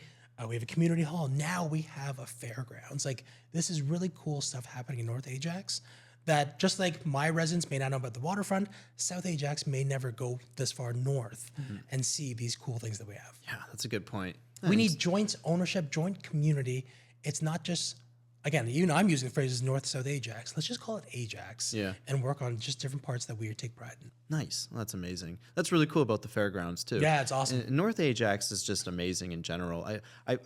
Speaker 2: We have a community hall. Now we have a fairgrounds. Like, this is really cool stuff happening in North Ajax that, just like my residents may not know about the waterfront, South Ajax may never go this far north and see these cool things that we have.
Speaker 1: Yeah, that's a good point.
Speaker 2: We need joint ownership, joint community. It's not just, again, I'm using the phrases North-South Ajax. Let's just call it Ajax and work on just different parts that we take pride in.
Speaker 1: Nice. Well, that's amazing. That's really cool about the fairgrounds too.
Speaker 2: Yeah, it's awesome.
Speaker 1: And North Ajax is just amazing in general. I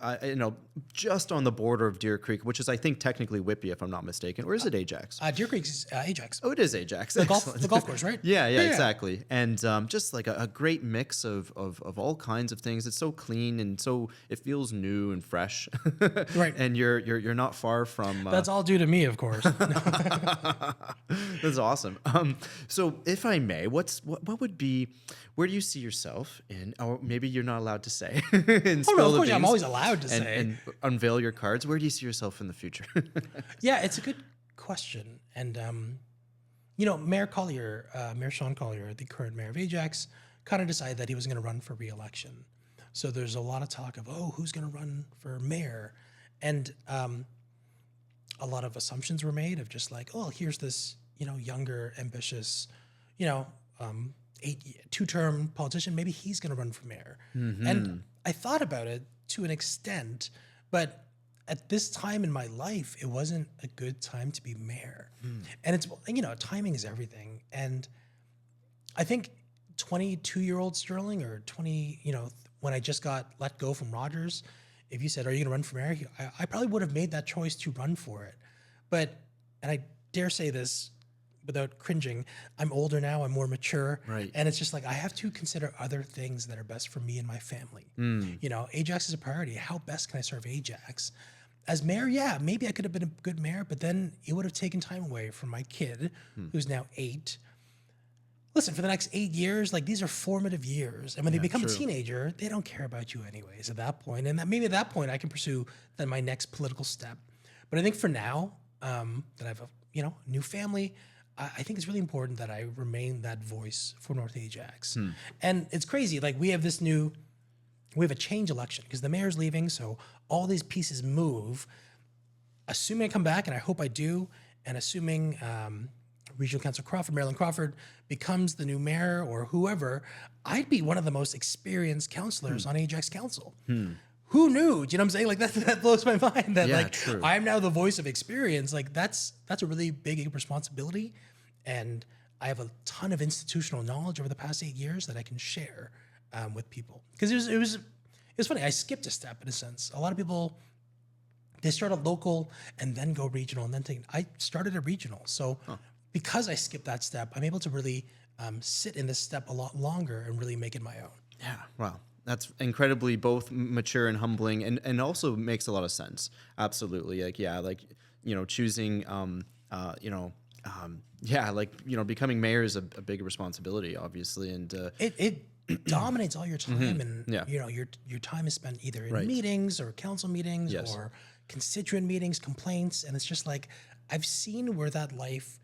Speaker 1: just on the border of Deer Creek, which is, I think, technically Whitby, if I'm not mistaken, or is it Ajax?
Speaker 2: Deer Creek's Ajax.
Speaker 1: Oh, it is Ajax.
Speaker 2: The golf course, right?
Speaker 1: Yeah, exactly. And just like a great mix of all kinds of things. It's so clean, and so it feels new and fresh.
Speaker 2: Right.
Speaker 1: And you're not far from.
Speaker 2: That's all due to me, of course.
Speaker 1: That's awesome. So if I may, what would be, where do you see yourself in, or maybe you're not allowed to say, and
Speaker 2: of course, I'm always allowed to say.
Speaker 1: And unveil your cards. Where do you see yourself in the future?
Speaker 2: Yeah, it's a good question. And, Mayor Sean Collier, the current mayor of Ajax, kind of decided that he was going to run for re-election. So there's a lot of talk of, who's going to run for mayor? And a lot of assumptions were made of just like, here's this, younger, ambitious, two-term politician. Maybe he's going to run for mayor. And I thought about it to an extent, but at this time in my life, it wasn't a good time to be mayor. And it's, timing is everything. And I think 22-year-old Sterling, or 20, when I just got let go from Rogers, if you said, are you going to run for mayor? I probably would have made that choice to run for it. But, and I dare say this without cringing, I'm older now, I'm more mature.
Speaker 1: Right.
Speaker 2: And it's just like, I have to consider other things that are best for me and my family. Ajax is a priority. How best can I serve Ajax? as mayor, yeah, maybe I could have been a good mayor, but then it would have taken time away from my kid, who's now 8. Listen, for the next 8 years, like these are formative years. And when they become a teenager, they don't care about you anyways at that point. And that maybe at that point I can pursue then my next political step. But I think for now, that I have a new family, I think it's really important that I remain that voice for North Ajax. And it's crazy. Like we have a change election because the mayor's leaving. So all these pieces move. Assuming I come back, and I hope I do, and assuming Regional Councillor Crawford, Marilyn Crawford, becomes the new mayor or whoever, I'd be one of the most experienced councillors on Ajax Council. Who knew? Do you know what I'm saying? Like that blows my mind that
Speaker 1: true.
Speaker 2: I'm now the voice of experience. Like that's a really big responsibility. And I have a ton of institutional knowledge over the past 8 years that I can share with people. Because it was funny. I skipped a step in a sense. A lot of people, they start at local and then go regional and then I started at regional. So because I skipped that step, I'm able to really sit in this step a lot longer and really make it my own.
Speaker 1: Yeah, wow. That's incredibly both mature and humbling, and also makes a lot of sense. Absolutely. Choosing, becoming mayor is a big responsibility, obviously. And
Speaker 2: it dominates all your time, and your time is spent either in meetings or council meetings or constituent meetings, complaints, and it's just like I've seen where that life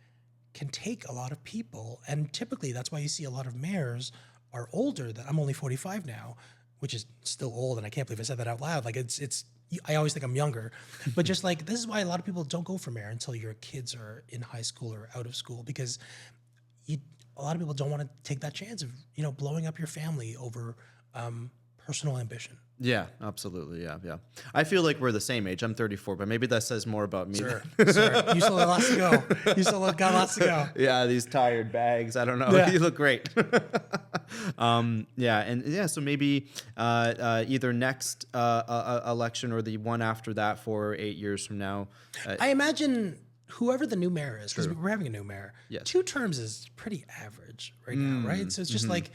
Speaker 2: can take a lot of people, and typically that's why you see a lot of mayors are older. That I'm only 45 now, which is still old, and I can't believe I said that out loud. Like it's I always think I'm younger, but just like this is why a lot of people don't go for mayor until your kids are in high school or out of school, because a lot of people don't want to take that chance of blowing up your family over personal ambition.
Speaker 1: Yeah, absolutely. Yeah. I feel like we're the same age. I'm 34, but maybe that says more about me.
Speaker 2: Sir, you still have lots to go. You still got lots to go.
Speaker 1: Yeah, these tired bags. I don't know.
Speaker 2: Yeah.
Speaker 1: You look great. So maybe either next election or the one after that, 4 or 8 years from now.
Speaker 2: I imagine whoever the new mayor is, because we're having a new mayor, 2 terms is pretty average right now, right? So it's just like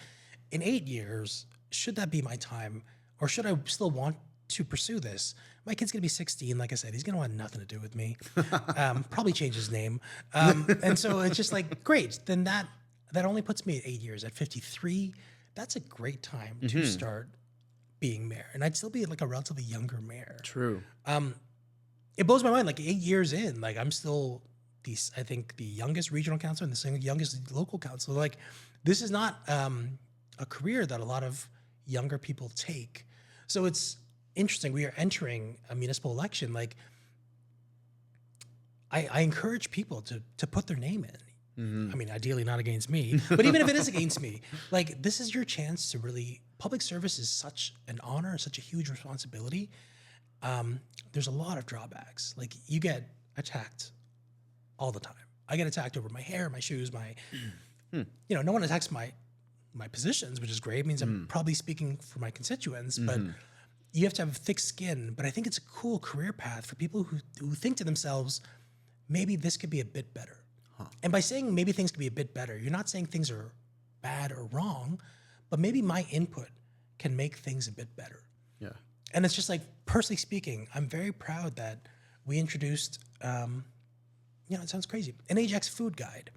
Speaker 2: in 8 years, should that be my time? Or should I still want to pursue this? My kid's going to be 16. Like I said, he's going to want nothing to do with me. Probably change his name. And so it's just like, great. Then that only puts me at 8 years. At 53, that's a great time to start being mayor. And I'd still be like a relatively younger mayor.
Speaker 1: True.
Speaker 2: It blows my mind. Like 8 years in, like I'm still I think the youngest regional councillor and the youngest local councillor. Like this is not a career that a lot of younger people take. So it's interesting. We are entering a municipal election. Like I encourage people to put their name in. I mean, ideally not against me, but even if it is against me, like this is your chance to really, public service is such an honor, such a huge responsibility. There's a lot of drawbacks. Like you get attacked all the time. I get attacked over my hair, my shoes, no one attacks my positions, which is great. It means I'm probably speaking for my constituents, but you have to have thick skin. But I think it's a cool career path for people who think to themselves, maybe this could be a bit better. And by saying maybe things could be a bit better, you're not saying things are bad or wrong, but maybe my input can make things a bit better.
Speaker 1: Yeah.
Speaker 2: And it's just like, personally speaking, I'm very proud that we introduced, it sounds crazy, an Ajax food guide.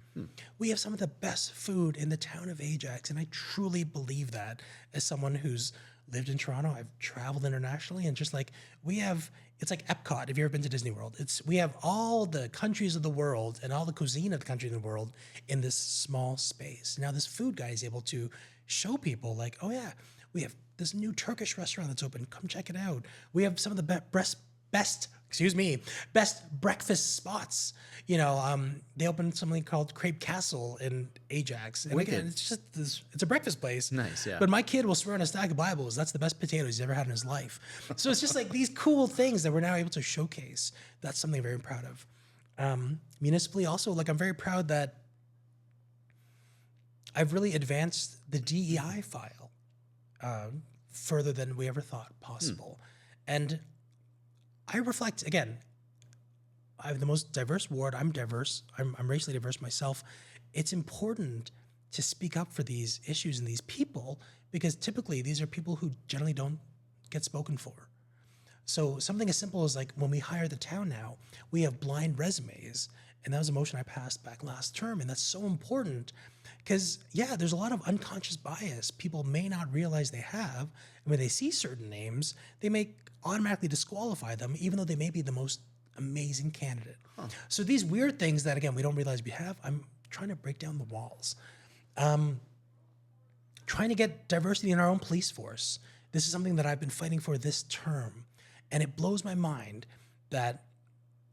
Speaker 2: We have some of the best food in the town of Ajax, and I truly believe that as someone who's lived in Toronto. I've traveled internationally, and just like it's like Epcot. Have you ever been to Disney World? We have all the countries of the world and all the cuisine of the country of the world in this small space. Now this food guy is able to show people like, oh yeah, we have this new Turkish restaurant that's open. Come check it out. We have some of the best breakfast spots. They opened something called Crepe Castle in Ajax. And again, it's a breakfast place.
Speaker 1: Nice, yeah.
Speaker 2: But my kid will swear on a stack of Bibles that's the best potatoes he's ever had in his life. So it's just like these cool things that we're now able to showcase. That's something I'm very proud of. Municipally also, like I'm very proud that I've really advanced the DEI file further than we ever thought possible. And I reflect, again, I have the most diverse ward. I'm diverse. I'm racially diverse myself. It's important to speak up for these issues and these people because typically these are people who generally don't get spoken for. So something as simple as like when we hire the town now, we have blind resumes. And that was a motion I passed back last term. And that's so important because, yeah, there's a lot of unconscious bias people may not realize they have. And when they see certain names, they may automatically disqualify them, even though they may be the most amazing candidate. So these weird things that, again, we don't realize we have, I'm trying to break down the walls. Trying to get diversity in our own police force. This is something that I've been fighting for this term. And it blows my mind that,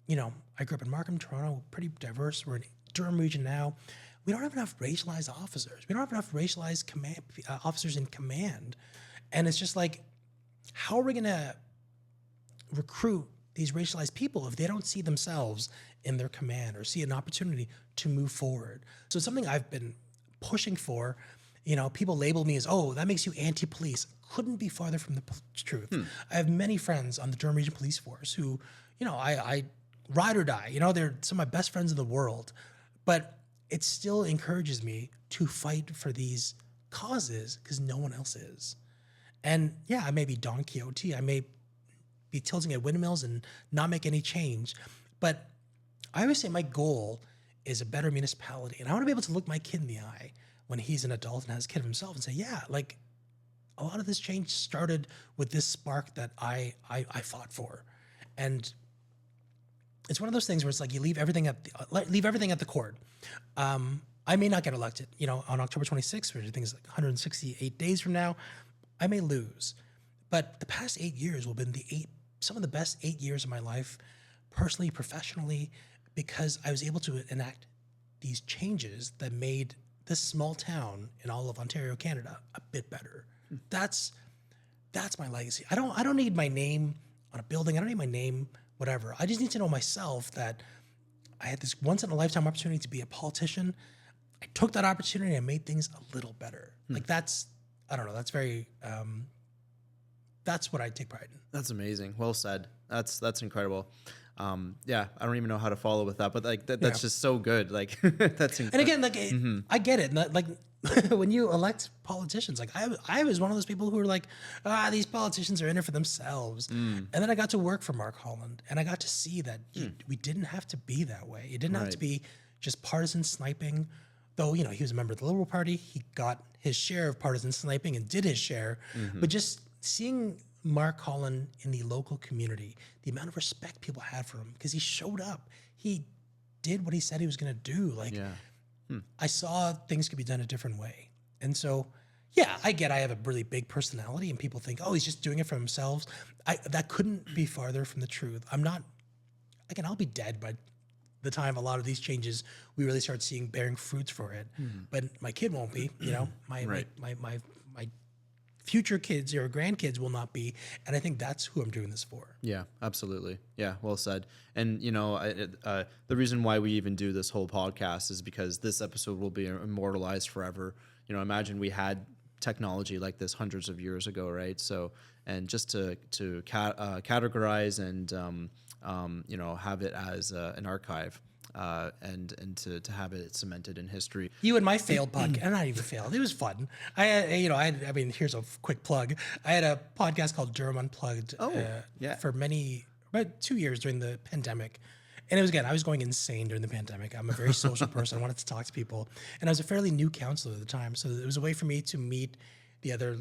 Speaker 2: you know, I grew up in Markham, Toronto, pretty diverse. We're in Durham region now. We don't have enough racialized officers. We don't have enough racialized officers in command. And it's just like, how are we going to recruit these racialized people if they don't see themselves in their command or see an opportunity to move forward? So it's something I've been pushing for. You know, people label me as, oh, that makes you anti-police. Couldn't be farther from the truth. I have many friends on the Durham Regional Police Force who, you know, I ride or die. You know, they're some of my best friends in the world. But it still encourages me to fight for these causes because no one else is. And yeah, I may be Don Quixote. I may be tilting at windmills and not make any change. But I always say my goal is a better municipality. And I want to be able to look my kid in the eye when he's an adult and has a kid of himself and say, yeah, like a lot of this change started with this spark that I fought for. And it's one of those things where it's like you leave everything at the court. I may not get elected, you know, on October 26th, which I think is like 168 days from now. I may lose. But the past 8 years will have been some of the best 8 years of my life, personally, professionally, because I was able to enact these changes that made this small town in all of Ontario, Canada, a bit better. That's my legacy. I don't need my name on a building. I don't need my name, whatever. I just need to know myself that I had this once in a lifetime opportunity to be a politician. I took that opportunity and made things a little better. Like that's, I don't know. That's very, that's what I take pride in.
Speaker 1: That's amazing. Well said. That's incredible. Yeah, I don't even know how to follow with that, but like that's just so good. Like that's incredible.
Speaker 2: And again, like I get it. Like when you elect politicians, like I was one of those people who were like, these politicians are in it for themselves. And then I got to work for Mark Holland, and I got to see that we didn't have to be that way. It didn't have to be just partisan sniping. Though, you know, he was a member of the Liberal Party, he got his share of partisan sniping and did his share. But just seeing Mark Holland in the local community, the amount of respect people had for him because he showed up, he did what he said he was going to do. Like, I saw things could be done a different way. And so, yeah, I have a really big personality and people think, oh, he's just doing it for himself. That couldn't be farther from the truth. I'll be dead by the time a lot of these changes we really start seeing bearing fruits for it. But my kid won't be, you know, my future kids or grandkids will not be. And I think that's who I'm doing this for.
Speaker 1: Yeah, absolutely. Yeah, well said. And, you know, the reason why we even do this whole podcast is because this episode will be immortalized forever. You know, imagine we had technology like this hundreds of years ago, right? So, and just to categorize and, you know, have it as an archive. And to have it cemented in history.
Speaker 2: You and my failed podcast, and not even failed. It was fun. I mean, here's a quick plug. I had a podcast called Durham Unplugged. For about 2 years during the pandemic, and I was going insane during the pandemic. I'm a very social person. I wanted to talk to people, and I was a fairly new councillor at the time, so it was a way for me to meet the other.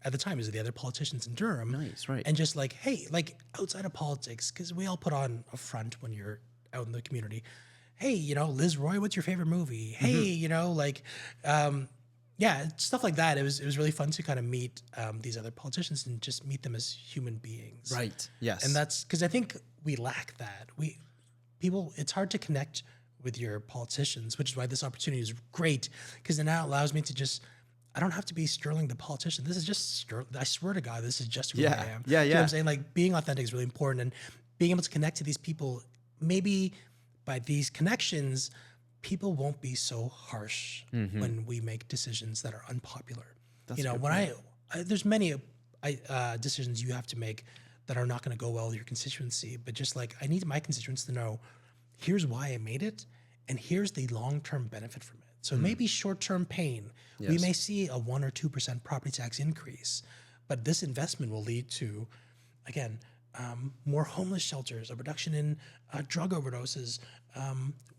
Speaker 2: At the time, it was the other politicians in Durham.
Speaker 1: Nice, right?
Speaker 2: And just like, hey, like outside of politics, because we all put on a front when you're out in the community. Hey, you know, Liz Roy, what's your favorite movie? Hey, you know, like, yeah, stuff like that. It was really fun to kind of meet these other politicians and just meet them as human beings.
Speaker 1: Right. Yes.
Speaker 2: And that's because I think we lack that. It's hard to connect with your politicians, which is why this opportunity is great because it now allows me to I don't have to be Sterling the politician. This is just Sterling. I swear to God, this is just who I am.
Speaker 1: Yeah.
Speaker 2: You know what I'm saying? Like being authentic is really important and being able to connect to these people, maybe by these connections, people won't be so harsh when we make decisions that are unpopular. That's you know, when there's many decisions you have to make that are not going to go well with your constituency, but just like I need my constituents to know, here's why I made it, and here's the long-term benefit from it. So it may be short-term pain. Yes. We may see a 1 or 2% property tax increase, but this investment will lead to, again, more homeless shelters, a reduction in drug overdoses.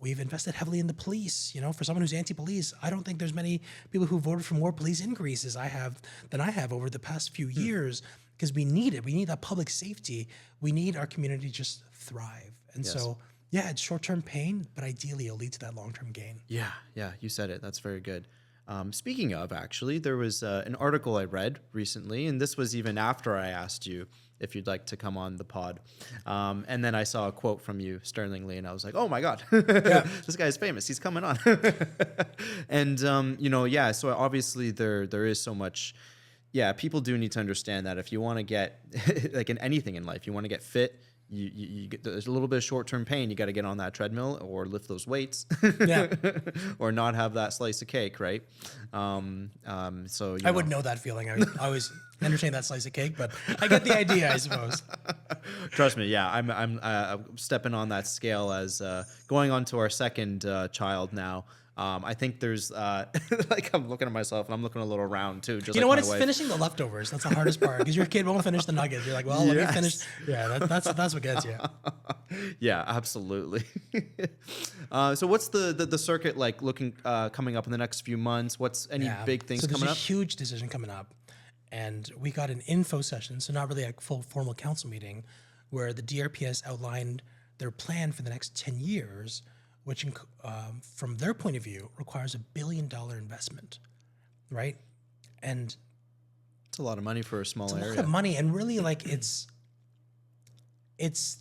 Speaker 2: We've invested heavily in the police. For someone who's anti-police, I don't think there's many people who voted for more police increases than I have over the past few years, because we need it. We need that public safety. We need our community to just thrive. And so, yeah, it's short-term pain, but ideally it'll lead to that long-term gain.
Speaker 1: Yeah, you said it. That's very good. Speaking of, actually, there was an article I read recently, and this was even after I asked you if you'd like to come on the pod. And then I saw a quote from you, Sterlingly, and I was like, oh my God, this guy's famous. He's coming on. And, so obviously there is so much. Yeah, people do need to understand that if you want to get, like in anything in life, you want to get fit, you get, there's a little bit of short-term pain. You got to get on that treadmill or lift those weights, or not have that slice of cake, right? So
Speaker 2: I would know that feeling. I always entertain that slice of cake, but I get the idea, I suppose.
Speaker 1: Trust me, yeah, I'm stepping on that scale as going on to our second child now. I think there's like I'm looking at myself and I'm looking a little round too. Just
Speaker 2: What? It's finishing the leftovers. That's the hardest part, because your kid won't finish the nuggets. You're like, well, let me finish. Yeah, that's what gets you.
Speaker 1: Yeah, absolutely. So what's the circuit like looking coming up in the next few months? What's any big things coming up?
Speaker 2: There's a huge decision coming up, and we got an info session, so not really a full formal council meeting, where the DRPS outlined their plan for the next 10 years. Which, from their point of view, requires $1 billion investment, right? And
Speaker 1: it's a lot of money for a small area.
Speaker 2: It's a lot of money, and really, like it's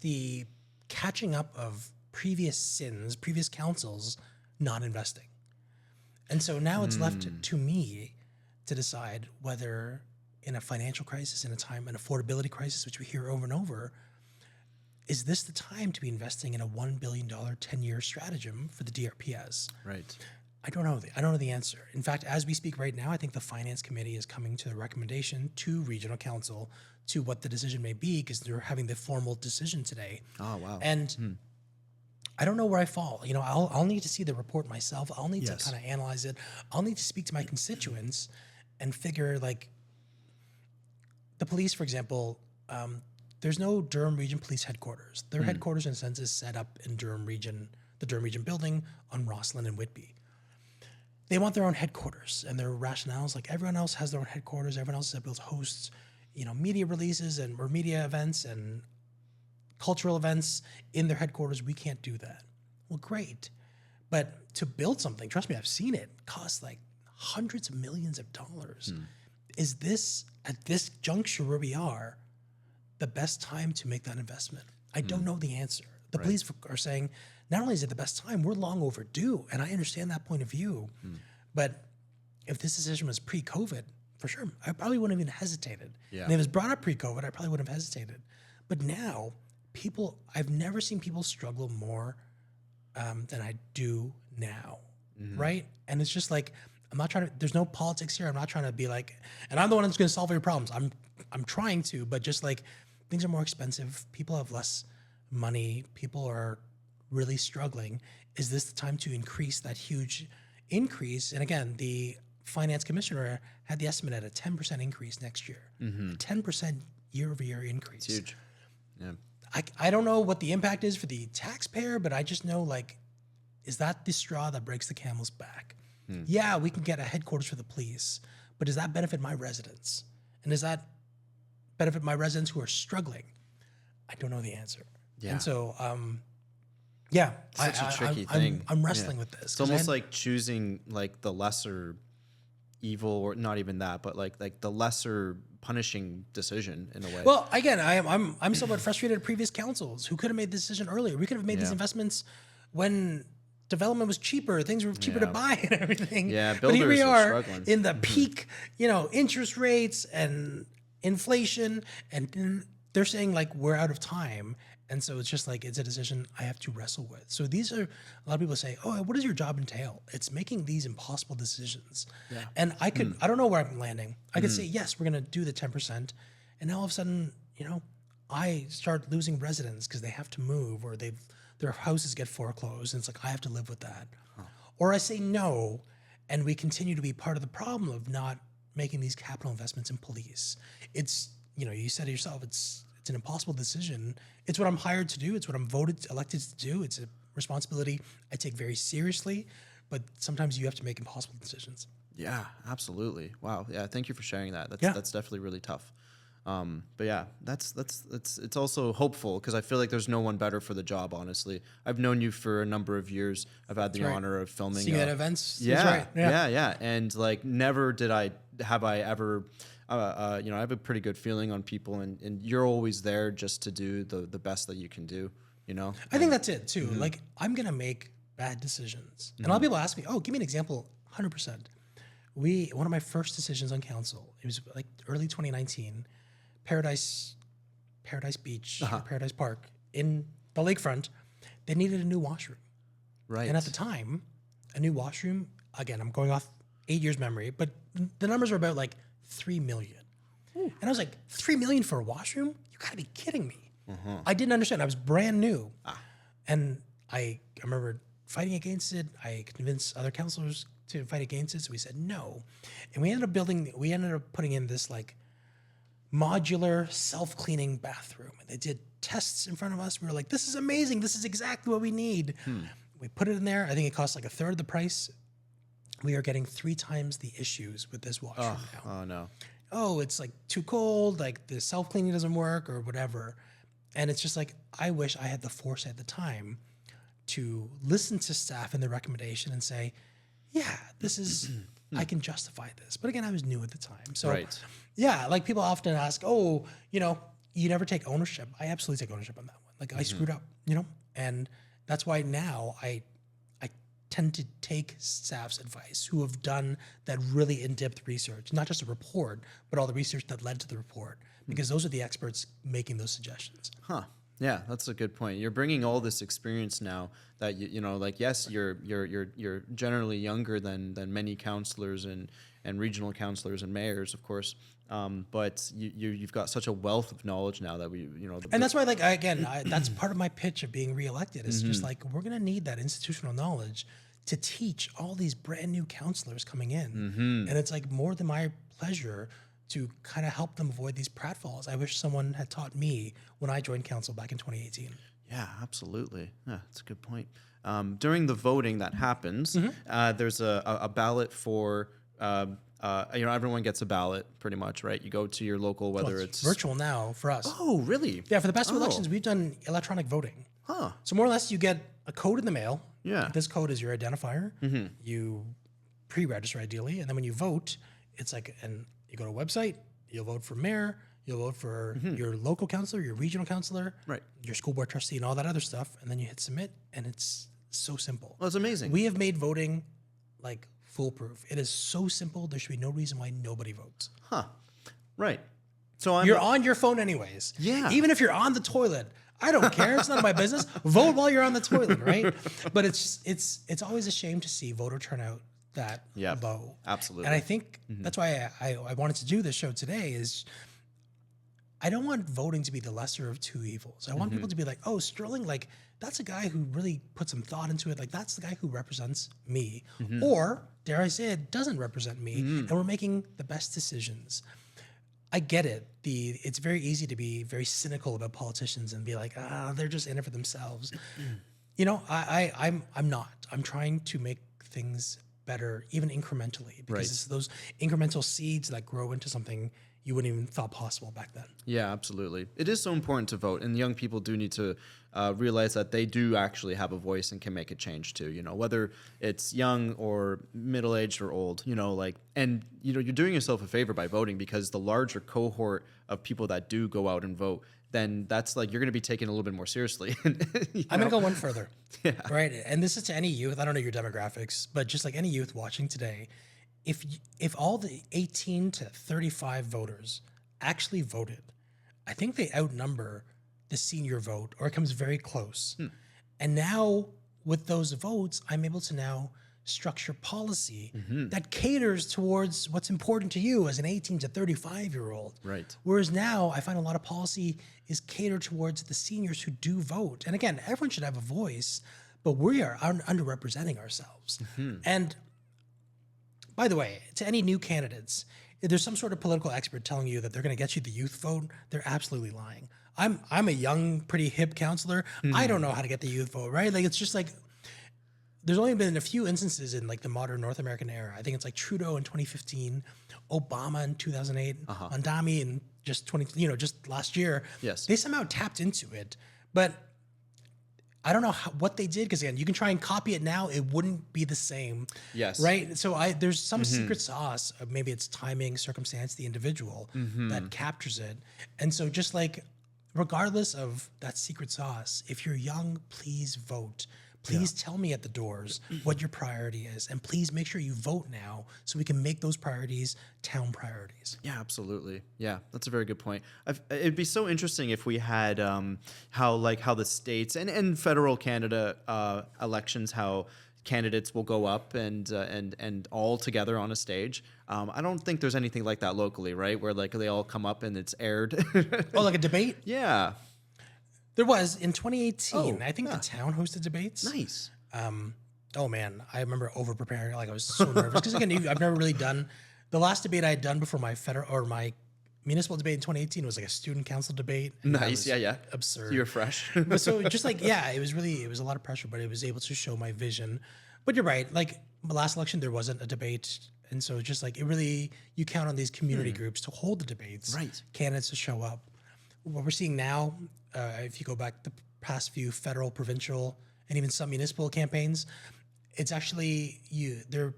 Speaker 2: the catching up of previous sins, previous councils not investing, and so now it's left to me to decide whether, in a financial crisis, in an affordability crisis, which we hear over and over, is this the time to be investing in a $1 billion 10-year stratagem for the DRPS?
Speaker 1: Right.
Speaker 2: I don't know the answer. In fact, as we speak right now, I think the Finance Committee is coming to the recommendation to Regional Council to what the decision may be, because they're having the formal decision today.
Speaker 1: Oh, wow.
Speaker 2: And I don't know where I fall. I'll need to see the report myself. I'll need to kind of analyze it. I'll need to speak to my constituents and figure, like, the police, for example, there's no Durham Region Police Headquarters. Their headquarters, in a sense, is set up in Durham Region, the Durham Region building on Rossland and Whitby. They want their own headquarters, and their rationales, like everyone else has their own headquarters. Everyone else is able to host, media releases or media events and cultural events in their headquarters. We can't do that. Well, great. But to build something, trust me, I've seen it, costs like hundreds of millions of dollars. Is this, at this juncture where we are, the best time to make that investment? I don't know the answer. The police are saying, not only is it the best time, we're long overdue. And I understand that point of view. But if this decision was pre-COVID, for sure, I probably wouldn't have even hesitated. And if it was brought up pre-COVID, I probably wouldn't have hesitated. But now, I've never seen people struggle more than I do now, right? And it's just like, I'm not trying to, there's no politics here. I'm not trying to be like, and I'm the one that's going to solve your problems. I'm trying to, but just like, things are more expensive. People have less money. People are really struggling. Is this the time to increase that huge increase? And again, the finance commissioner had the estimate at a 10% increase next year. A 10% year-over-year increase.
Speaker 1: It's huge. Yeah.
Speaker 2: I don't know what the impact is for the taxpayer, but I just know, like, is that the straw that breaks the camel's back? Yeah, we can get a headquarters for the police, but does that benefit my residents? And does that benefit my residents who are struggling? I don't know the answer. Yeah. And so,
Speaker 1: Such a tricky thing.
Speaker 2: I'm wrestling with this.
Speaker 1: It's almost like choosing like the lesser evil, or not even that, but like the lesser punishing decision in a way.
Speaker 2: Well, again, I'm somewhat frustrated at previous councils who could have made the decision earlier. We could have made these investments when development was cheaper, things were cheaper to buy and everything.
Speaker 1: Yeah,
Speaker 2: but here we are
Speaker 1: struggling.
Speaker 2: in the peak, interest rates and inflation, and they're saying like we're out of time. And so it's just like, it's a decision I have to wrestle with. So these are, a lot of people say, oh, what does your job entail? It's making these impossible decisions. Yeah. And I don't know where I'm landing. I could say, yes, we're going to do the 10%. And now all of a sudden, I start losing residents because they have to move, or their houses get foreclosed. And it's like, I have to live with that. Huh. Or I say no, and we continue to be part of the problem of not making these capital investments in police. It's, you said it yourself, it's It's an impossible decision. It's what I'm hired to do. It's what I'm elected to do. It's a responsibility I take very seriously, but sometimes you have to make impossible decisions.
Speaker 1: Yeah, absolutely. Wow. Yeah, thank you for sharing that. That's
Speaker 2: Yeah.
Speaker 1: that's definitely really tough. But yeah, it's also hopeful because I feel like there's no one better for the job. Honestly, I've known you for a number of years. I've had the
Speaker 2: right.
Speaker 1: honor of filming.
Speaker 2: Seeing at events. That's
Speaker 1: Yeah,
Speaker 2: right.
Speaker 1: yeah, and like never did I ever. I have a pretty good feeling on people, and you're always there just to do the best that you can do.
Speaker 2: I think that's it too. Like I'm gonna make bad decisions, and a lot of people ask me, "Oh, give me an example." 100%. One of my first decisions on council. It was like early 2019. Paradise Beach, or Paradise Park in the lakefront, they needed a new washroom.
Speaker 1: Right.
Speaker 2: And at the time, a new washroom, again, I'm going off 8 years memory, but the numbers were about like 3 million. Ooh. And I was like, 3 million for a washroom? You gotta be kidding me. I didn't understand. I was brand new. And I remember fighting against it. I convinced other councillors to fight against it. So we said no. And we ended up putting in this like modular self-cleaning bathroom. And they did tests in front of us. We were like, this is amazing. This is exactly what we need. We put it in there. I think it cost like a third of the price. We are getting 3 times the issues with this washroom now.
Speaker 1: Oh no.
Speaker 2: Oh, it's like too cold, like the self-cleaning doesn't work or whatever. And it's just like, I wish I had the foresight at the time to listen to staff and the recommendation and say, yeah, this is, I can justify this. But again, I was new at the time. So yeah, like people often ask, oh, you never take ownership. I absolutely take ownership on that one. Like I screwed up, and that's why now I tend to take staff's advice who have done that really in-depth research, not just a report, but all the research that led to the report, because those are the experts making those suggestions.
Speaker 1: Huh. Yeah, that's a good point. You're bringing all this experience now that like yes, you're generally younger than many councillors and regional councillors and mayors, of course. But you've got such a wealth of knowledge now that
Speaker 2: and that's why, like, that's part of my pitch of being reelected. Is just like, we're gonna need that institutional knowledge to teach all these brand new councillors coming in, and it's like more than my pleasure to kind of help them avoid these pratfalls. I wish someone had taught me when I joined council back in 2018.
Speaker 1: Yeah, absolutely. Yeah, that's a good point. During the voting that happens, there's a ballot for. Everyone gets a ballot pretty much, right? You go to your local, whether it's
Speaker 2: virtual now for us.
Speaker 1: Oh, really?
Speaker 2: Yeah, for the past 2 elections, we've done electronic voting.
Speaker 1: Huh.
Speaker 2: So more or less, you get a code in the mail.
Speaker 1: Yeah.
Speaker 2: This code is your identifier. You pre-register ideally, and then when you vote, it's like, and you go to a website, you'll vote for mayor, you'll vote for your local councillor, your regional councillor,
Speaker 1: right,
Speaker 2: your school board trustee, and all that other stuff, and then you hit submit, and it's so simple.
Speaker 1: Well, it's amazing.
Speaker 2: We have made voting like foolproof. It is so simple. There should be no reason why nobody votes.
Speaker 1: Huh. Right. So
Speaker 2: you're on your phone anyways.
Speaker 1: Yeah.
Speaker 2: Even if you're on the toilet, I don't care. It's none of my business. Vote while you're on the toilet, right? But it's always a shame to see voter turnout that low.
Speaker 1: Absolutely.
Speaker 2: And I think that's why I wanted to do this show today is I don't want voting to be the lesser of two evils. I want people to be like, oh, Sterling, like that's a guy who really put some thought into it. Like that's the guy who represents me. Or, dare I say it, doesn't represent me. And we're making the best decisions. I get it. It's very easy to be very cynical about politicians and be like, they're just in it for themselves. I'm not. I'm trying to make things better, even incrementally, because it's those incremental seeds that grow into something you wouldn't even thought possible back then. Yeah,
Speaker 1: absolutely. It is so important to vote, and young people do need to realize that they do actually have a voice and can make a change too. Whether it's young or middle-aged or old. And you're doing yourself a favor by voting, because the larger cohort of people that do go out and vote, then that's like you're going to be taken a little bit more seriously.
Speaker 2: I'm going to go one further. Right, and this is to any youth. I don't know your demographics, but just like any youth watching today. If all the 18 to 35 voters actually voted, I think they outnumber the senior vote, or it comes very close. And now with those votes, I'm able to now structure policy that caters towards what's important to you as an 18 to 35-year-old.
Speaker 1: Right.
Speaker 2: Whereas now I find a lot of policy is catered towards the seniors who do vote. And again, everyone should have a voice, but we are underrepresenting ourselves. And by the way, to any new candidates, if there's some sort of political expert telling you that they're going to get you the youth vote, they're absolutely lying. I'm a young, pretty hip counselor. I don't know how to get the youth vote, right? Like, it's just like, there's only been a few instances in like the modern North American era. I think it's like Trudeau in 2015, Obama in 2008, Mandami in just just last year.
Speaker 1: Yes.
Speaker 2: They somehow tapped into it, but I don't know what they did, because again, you can try and copy it now, it wouldn't be the same.
Speaker 1: Yes.
Speaker 2: Right. So there's some secret sauce. Maybe it's timing, circumstance, the individual that captures it. And so just like, regardless of that secret sauce, if you're young, please vote. Please tell me at the doors what your priority is, and please make sure you vote now so we can make those priorities town priorities.
Speaker 1: Yeah, absolutely. Yeah, that's a very good point. It'd be so interesting if we had how the states and federal Canada elections, how candidates will go up and all together on a stage. I don't think there's anything like that locally, right? Where like they all come up and it's aired.
Speaker 2: Oh, like a debate?
Speaker 1: Yeah.
Speaker 2: There was in 2018.
Speaker 1: Oh,
Speaker 2: I think the town hosted debates.
Speaker 1: Nice.
Speaker 2: Oh man, I remember over preparing. Like, I was so nervous because again, I've never really done the last debate I had done before my my municipal debate in 2018 was like a student council debate.
Speaker 1: Nice. Yeah.
Speaker 2: Absurd.
Speaker 1: So you're fresh.
Speaker 2: But so just like, it was a lot of pressure, but it was able to show my vision. But you're right. Like the last election, there wasn't a debate. And so just like you count on these community groups to hold the debates,
Speaker 1: Right.
Speaker 2: Candidates to show up. What we're seeing now, if you go back the past few federal, provincial, and even some municipal campaigns, it's actually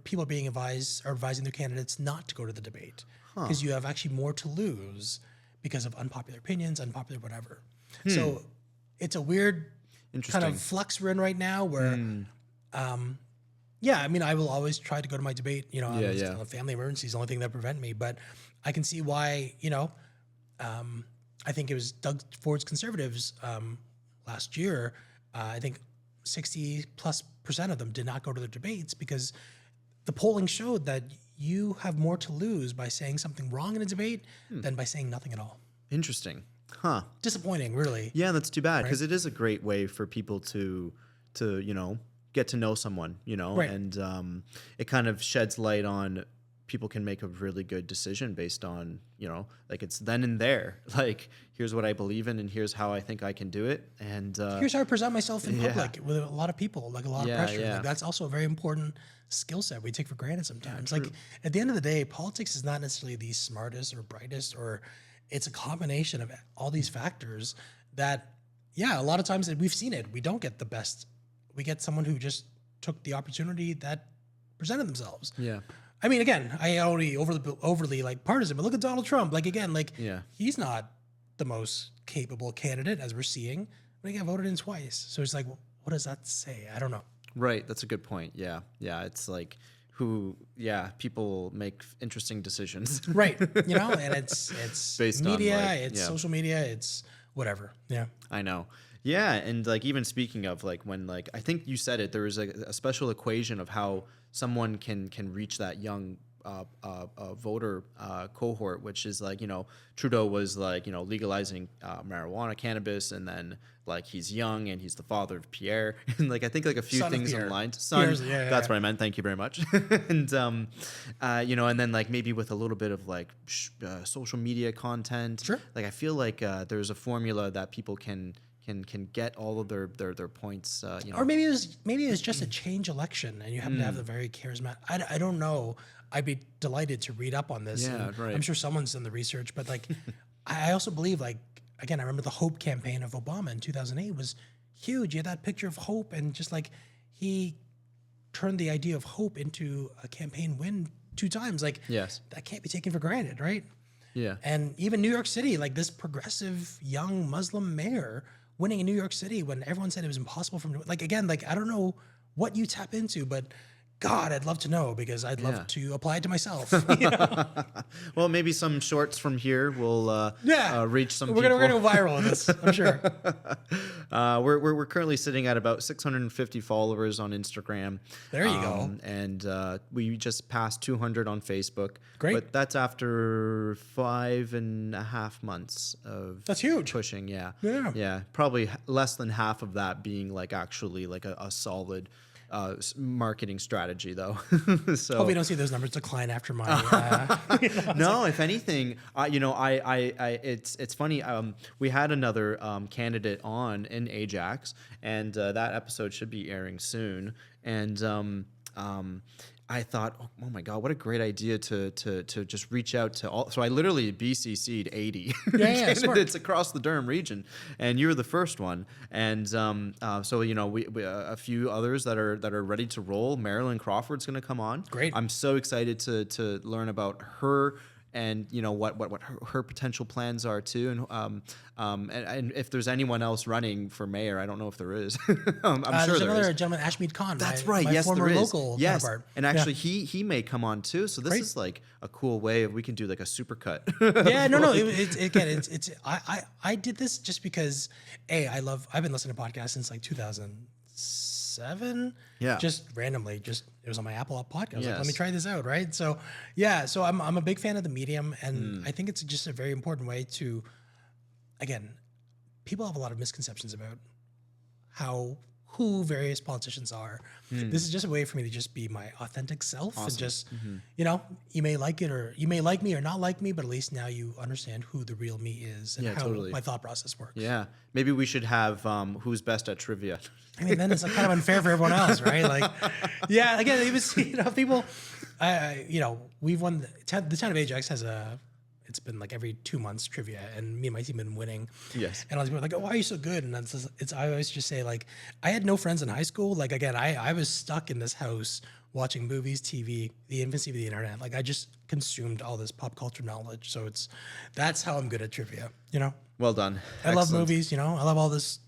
Speaker 2: people being advising their candidates not to go to the debate because you have actually more to lose because of unpopular opinions, unpopular whatever. So it's a weird kind of flux we're in right now where, I mean, I will always try to go to my debate. A family emergency is the only thing that prevent me, but I can see why, I think it was Doug Ford's Conservatives last year. I think 60+% of them did not go to the debates because the polling showed that you have more to lose by saying something wrong in a debate than by saying nothing at all.
Speaker 1: Interesting. Huh.
Speaker 2: Disappointing, really.
Speaker 1: Yeah, that's too bad because it is a great way for people to get to know someone,
Speaker 2: Right.
Speaker 1: and it kind of sheds light on people can make a really good decision based on, like it's then and there. Like, here's what I believe in and here's how I think I can do it. And
Speaker 2: here's how I present myself in public with a lot of people, like a lot of pressure.
Speaker 1: Yeah.
Speaker 2: Like, that's also a very important skill set we take for granted sometimes. Like at the end of the day, politics is not necessarily the smartest or brightest, or it's a combination of all these factors that, a lot of times we've seen it. We don't get the best. We get someone who just took the opportunity that presented themselves.
Speaker 1: Yeah.
Speaker 2: I mean, again, I already overly like partisan, but look at Donald Trump. Like, again, he's not the most capable candidate as we're seeing, but he got voted in twice. So it's like, what does that say? I don't know.
Speaker 1: Right. That's a good point. Yeah. Yeah. It's like people make interesting decisions.
Speaker 2: Right. And it's
Speaker 1: based
Speaker 2: media,
Speaker 1: on
Speaker 2: it's social media, it's whatever. Yeah.
Speaker 1: I know. Yeah. And like, even speaking of like when, like, I think you said it, there was a special equation of how someone can reach that young voter cohort, which is like, Trudeau was like, legalizing marijuana, cannabis, and then like he's young and he's the father of Pierre, and like I think like a few things aligned. Son, that's what I meant. Thank you very much. And and then like maybe with a little bit of like social media content.
Speaker 2: Sure.
Speaker 1: Like I feel like there's a formula that people can get all of their points.
Speaker 2: Or maybe it was just a change election, and you happen to have the very charismatic. I don't know. I'd be delighted to read up on this.
Speaker 1: Yeah, right.
Speaker 2: I'm sure someone's done the research, but like, I also believe, like, again, I remember the Hope campaign of Obama in 2008 was huge. You had that picture of hope, and just like he turned the idea of hope into a campaign win 2 times. Like,
Speaker 1: yes,
Speaker 2: that can't be taken for granted, right?
Speaker 1: Yeah.
Speaker 2: And even New York City, like this progressive young Muslim mayor winning in New York City when everyone said it was impossible for him to, like, again, like, I don't know what you tap into, but God, I'd love to know because I'd love to apply it to myself.
Speaker 1: Well, maybe some shorts from here will reach some people.
Speaker 2: We're gonna go viral with this, I'm sure.
Speaker 1: We're currently sitting at about 650 followers on Instagram.
Speaker 2: There you go.
Speaker 1: And we just passed 200 on Facebook.
Speaker 2: Great.
Speaker 1: But that's after 5.5 months of
Speaker 2: that's huge
Speaker 1: pushing. Yeah.
Speaker 2: Yeah.
Speaker 1: Yeah. Probably less than half of that being like actually like a solid marketing strategy, though. So
Speaker 2: Hope we don't see those numbers decline after my.
Speaker 1: no, if anything, it's funny. We had another candidate on in Ajax, and that episode should be airing soon. And I thought, oh my God, what a great idea to just reach out to all. So I literally BCC'd 80 candidates across the Durham region, and you were the first one. And so we a few others that are ready to roll. Marilyn Crawford's going to come on.
Speaker 2: Great.
Speaker 1: I'm so excited to learn about her. And what her potential plans are too, and if there's anyone else running for mayor, I don't know if there is. I'm sure
Speaker 2: there's
Speaker 1: there
Speaker 2: another
Speaker 1: is.
Speaker 2: gentleman, Ashmead Khan.
Speaker 1: That's
Speaker 2: my
Speaker 1: right. Yes,
Speaker 2: former
Speaker 1: there is.
Speaker 2: Local
Speaker 1: yes,
Speaker 2: counterpart.
Speaker 1: and actually, he may come on too. So this
Speaker 2: Great.
Speaker 1: is like a cool way of we can do like a supercut.
Speaker 2: Yeah, no. I did this just because I've been listening to podcasts since like 2007.
Speaker 1: Yeah.
Speaker 2: Just randomly, it was on my Apple podcast. I was like,
Speaker 1: Yes.
Speaker 2: let me try this out, right? So yeah, so I'm a big fan of the medium, and I think it's just a very important way to, again, people have a lot of misconceptions about who various politicians are. This is just a way for me to just be my authentic self and just, you may like it or you may like me or not like me, but at least now you understand who the real me is and how my thought process works.
Speaker 1: Yeah, maybe we should have who's best at trivia.
Speaker 2: I mean, then it's like kind of unfair for everyone else, right? Like, yeah, again, it was, people, we've won, the Town of Ajax has it's been like every 2 months trivia, and me and my team have been winning.
Speaker 1: Yes.
Speaker 2: And all these people are like, oh, why are you so good? And I always just say, like, I had no friends in high school. Like, again, I was stuck in this house watching movies, TV, the infancy of the internet. Like, I just consumed all this pop culture knowledge. So that's how I'm good at trivia,
Speaker 1: Well done.
Speaker 2: I love movies, I love all this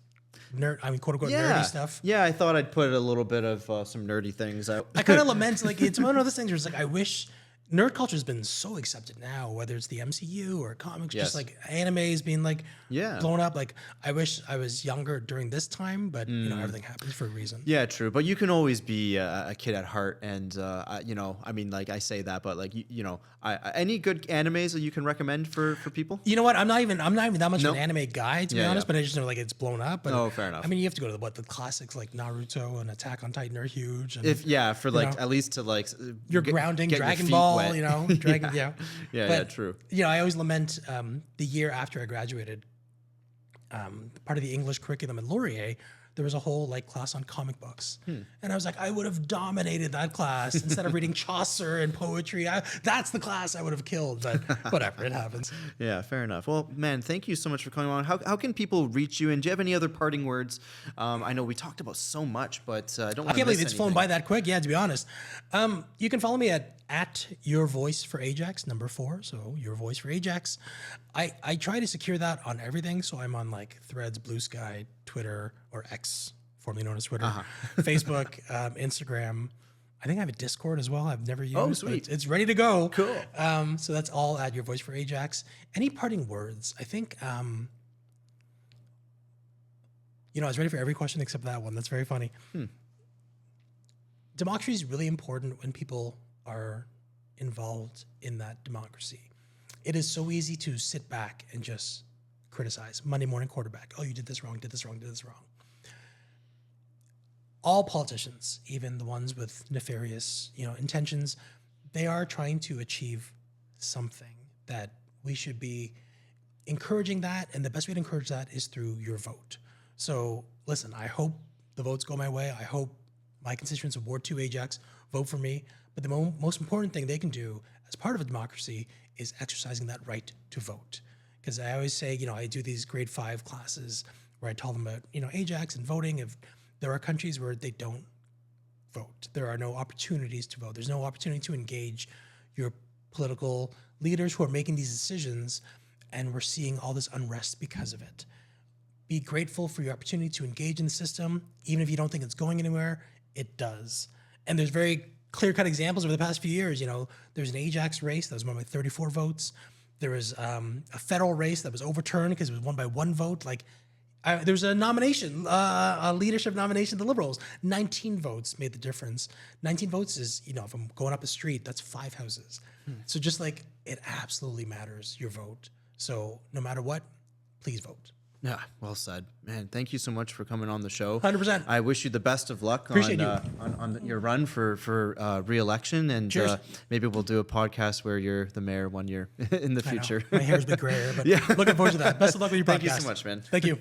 Speaker 2: quote unquote nerdy stuff.
Speaker 1: Yeah, I thought I'd put a little bit of some nerdy things out.
Speaker 2: I kind of lament, like, it's one of those things where it's like, I wish nerd culture has been so accepted now, whether it's the MCU or comics, just like anime is being like blown up. Like, I wish I was younger during this time, but everything happens for a reason.
Speaker 1: Yeah, true. But you can always be a kid at heart, and I mean, like I say that, but like any good animes that you can recommend for people?
Speaker 2: You know what? I'm not even that much of an anime guy, to be honest. But I just know like it's blown up. But,
Speaker 1: fair enough.
Speaker 2: I mean, you have to go to the classics like Naruto and Attack on Titan are huge. And,
Speaker 1: at least to like
Speaker 2: you're grounding
Speaker 1: get
Speaker 2: Dragon
Speaker 1: your feet
Speaker 2: Ball,
Speaker 1: wet.
Speaker 2: Dragon,
Speaker 1: But, true.
Speaker 2: I always lament the year after I graduated. Part of the English curriculum at Laurier, there was a whole like class on comic books, and I was like, I would have dominated that class instead of reading Chaucer and poetry. That's the class I would have killed, but whatever, it happens.
Speaker 1: Yeah, fair enough. Well, man, thank you so much for coming on. How can people reach you? And do you have any other parting words? I know we talked about so much, but I don't.
Speaker 2: I can't believe it's flown by that quick. Yeah, to be honest, you can follow me at Your Voice for Ajax 4. So Your Voice for Ajax. I try to secure that on everything. So I'm on like Threads, Blue Sky, Twitter, or X, formerly known as Twitter, Facebook, Instagram. I think I have a Discord as well. I've never used.
Speaker 1: Oh, sweet!
Speaker 2: It's ready to go.
Speaker 1: Cool.
Speaker 2: So that's all at Your Voice for Ajax. Any parting words? I think. I was ready for every question except that one. That's very funny. Democracy is really important when people are involved in that democracy. It is so easy to sit back and just criticize. Monday morning quarterback. Oh, you did this wrong, did this wrong, did this wrong. All politicians, even the ones with nefarious, intentions, they are trying to achieve something that we should be encouraging that. And the best way to encourage that is through your vote. So listen, I hope the votes go my way. I hope my constituents of Ward 2 Ajax vote for me. But the most important thing they can do as part of a democracy is exercising that right to vote. Because I always say, I do these grade 5 classes where I tell them about, Ajax and voting. If there are countries where they don't vote, there are no opportunities to vote. There's no opportunity to engage your political leaders who are making these decisions, and we're seeing all this unrest because of it. Be grateful for your opportunity to engage in the system. Even if you don't think it's going anywhere, it does. And there's very clear-cut examples over the past few years. There's an Ajax race that was won by 34 votes. There was a federal race that was overturned because it was won by 1 vote. There was a nomination, a leadership nomination to the Liberals. 19 votes made the difference. 19 votes is, if I'm going up a street, that's 5 houses. So just it absolutely matters, your vote. So no matter what, please vote.
Speaker 1: Yeah, well said, man. Thank you so much for coming on the show.
Speaker 2: 100%.
Speaker 1: I wish you the best of luck
Speaker 2: Appreciate
Speaker 1: on your run for re-election, and
Speaker 2: Cheers.
Speaker 1: Maybe we'll do a podcast where you're the mayor one year in the
Speaker 2: I know.
Speaker 1: future.
Speaker 2: My hair's a bit gray, but looking forward to that. Best of luck with your podcast.
Speaker 1: Thank you so much, man.
Speaker 2: Thank you.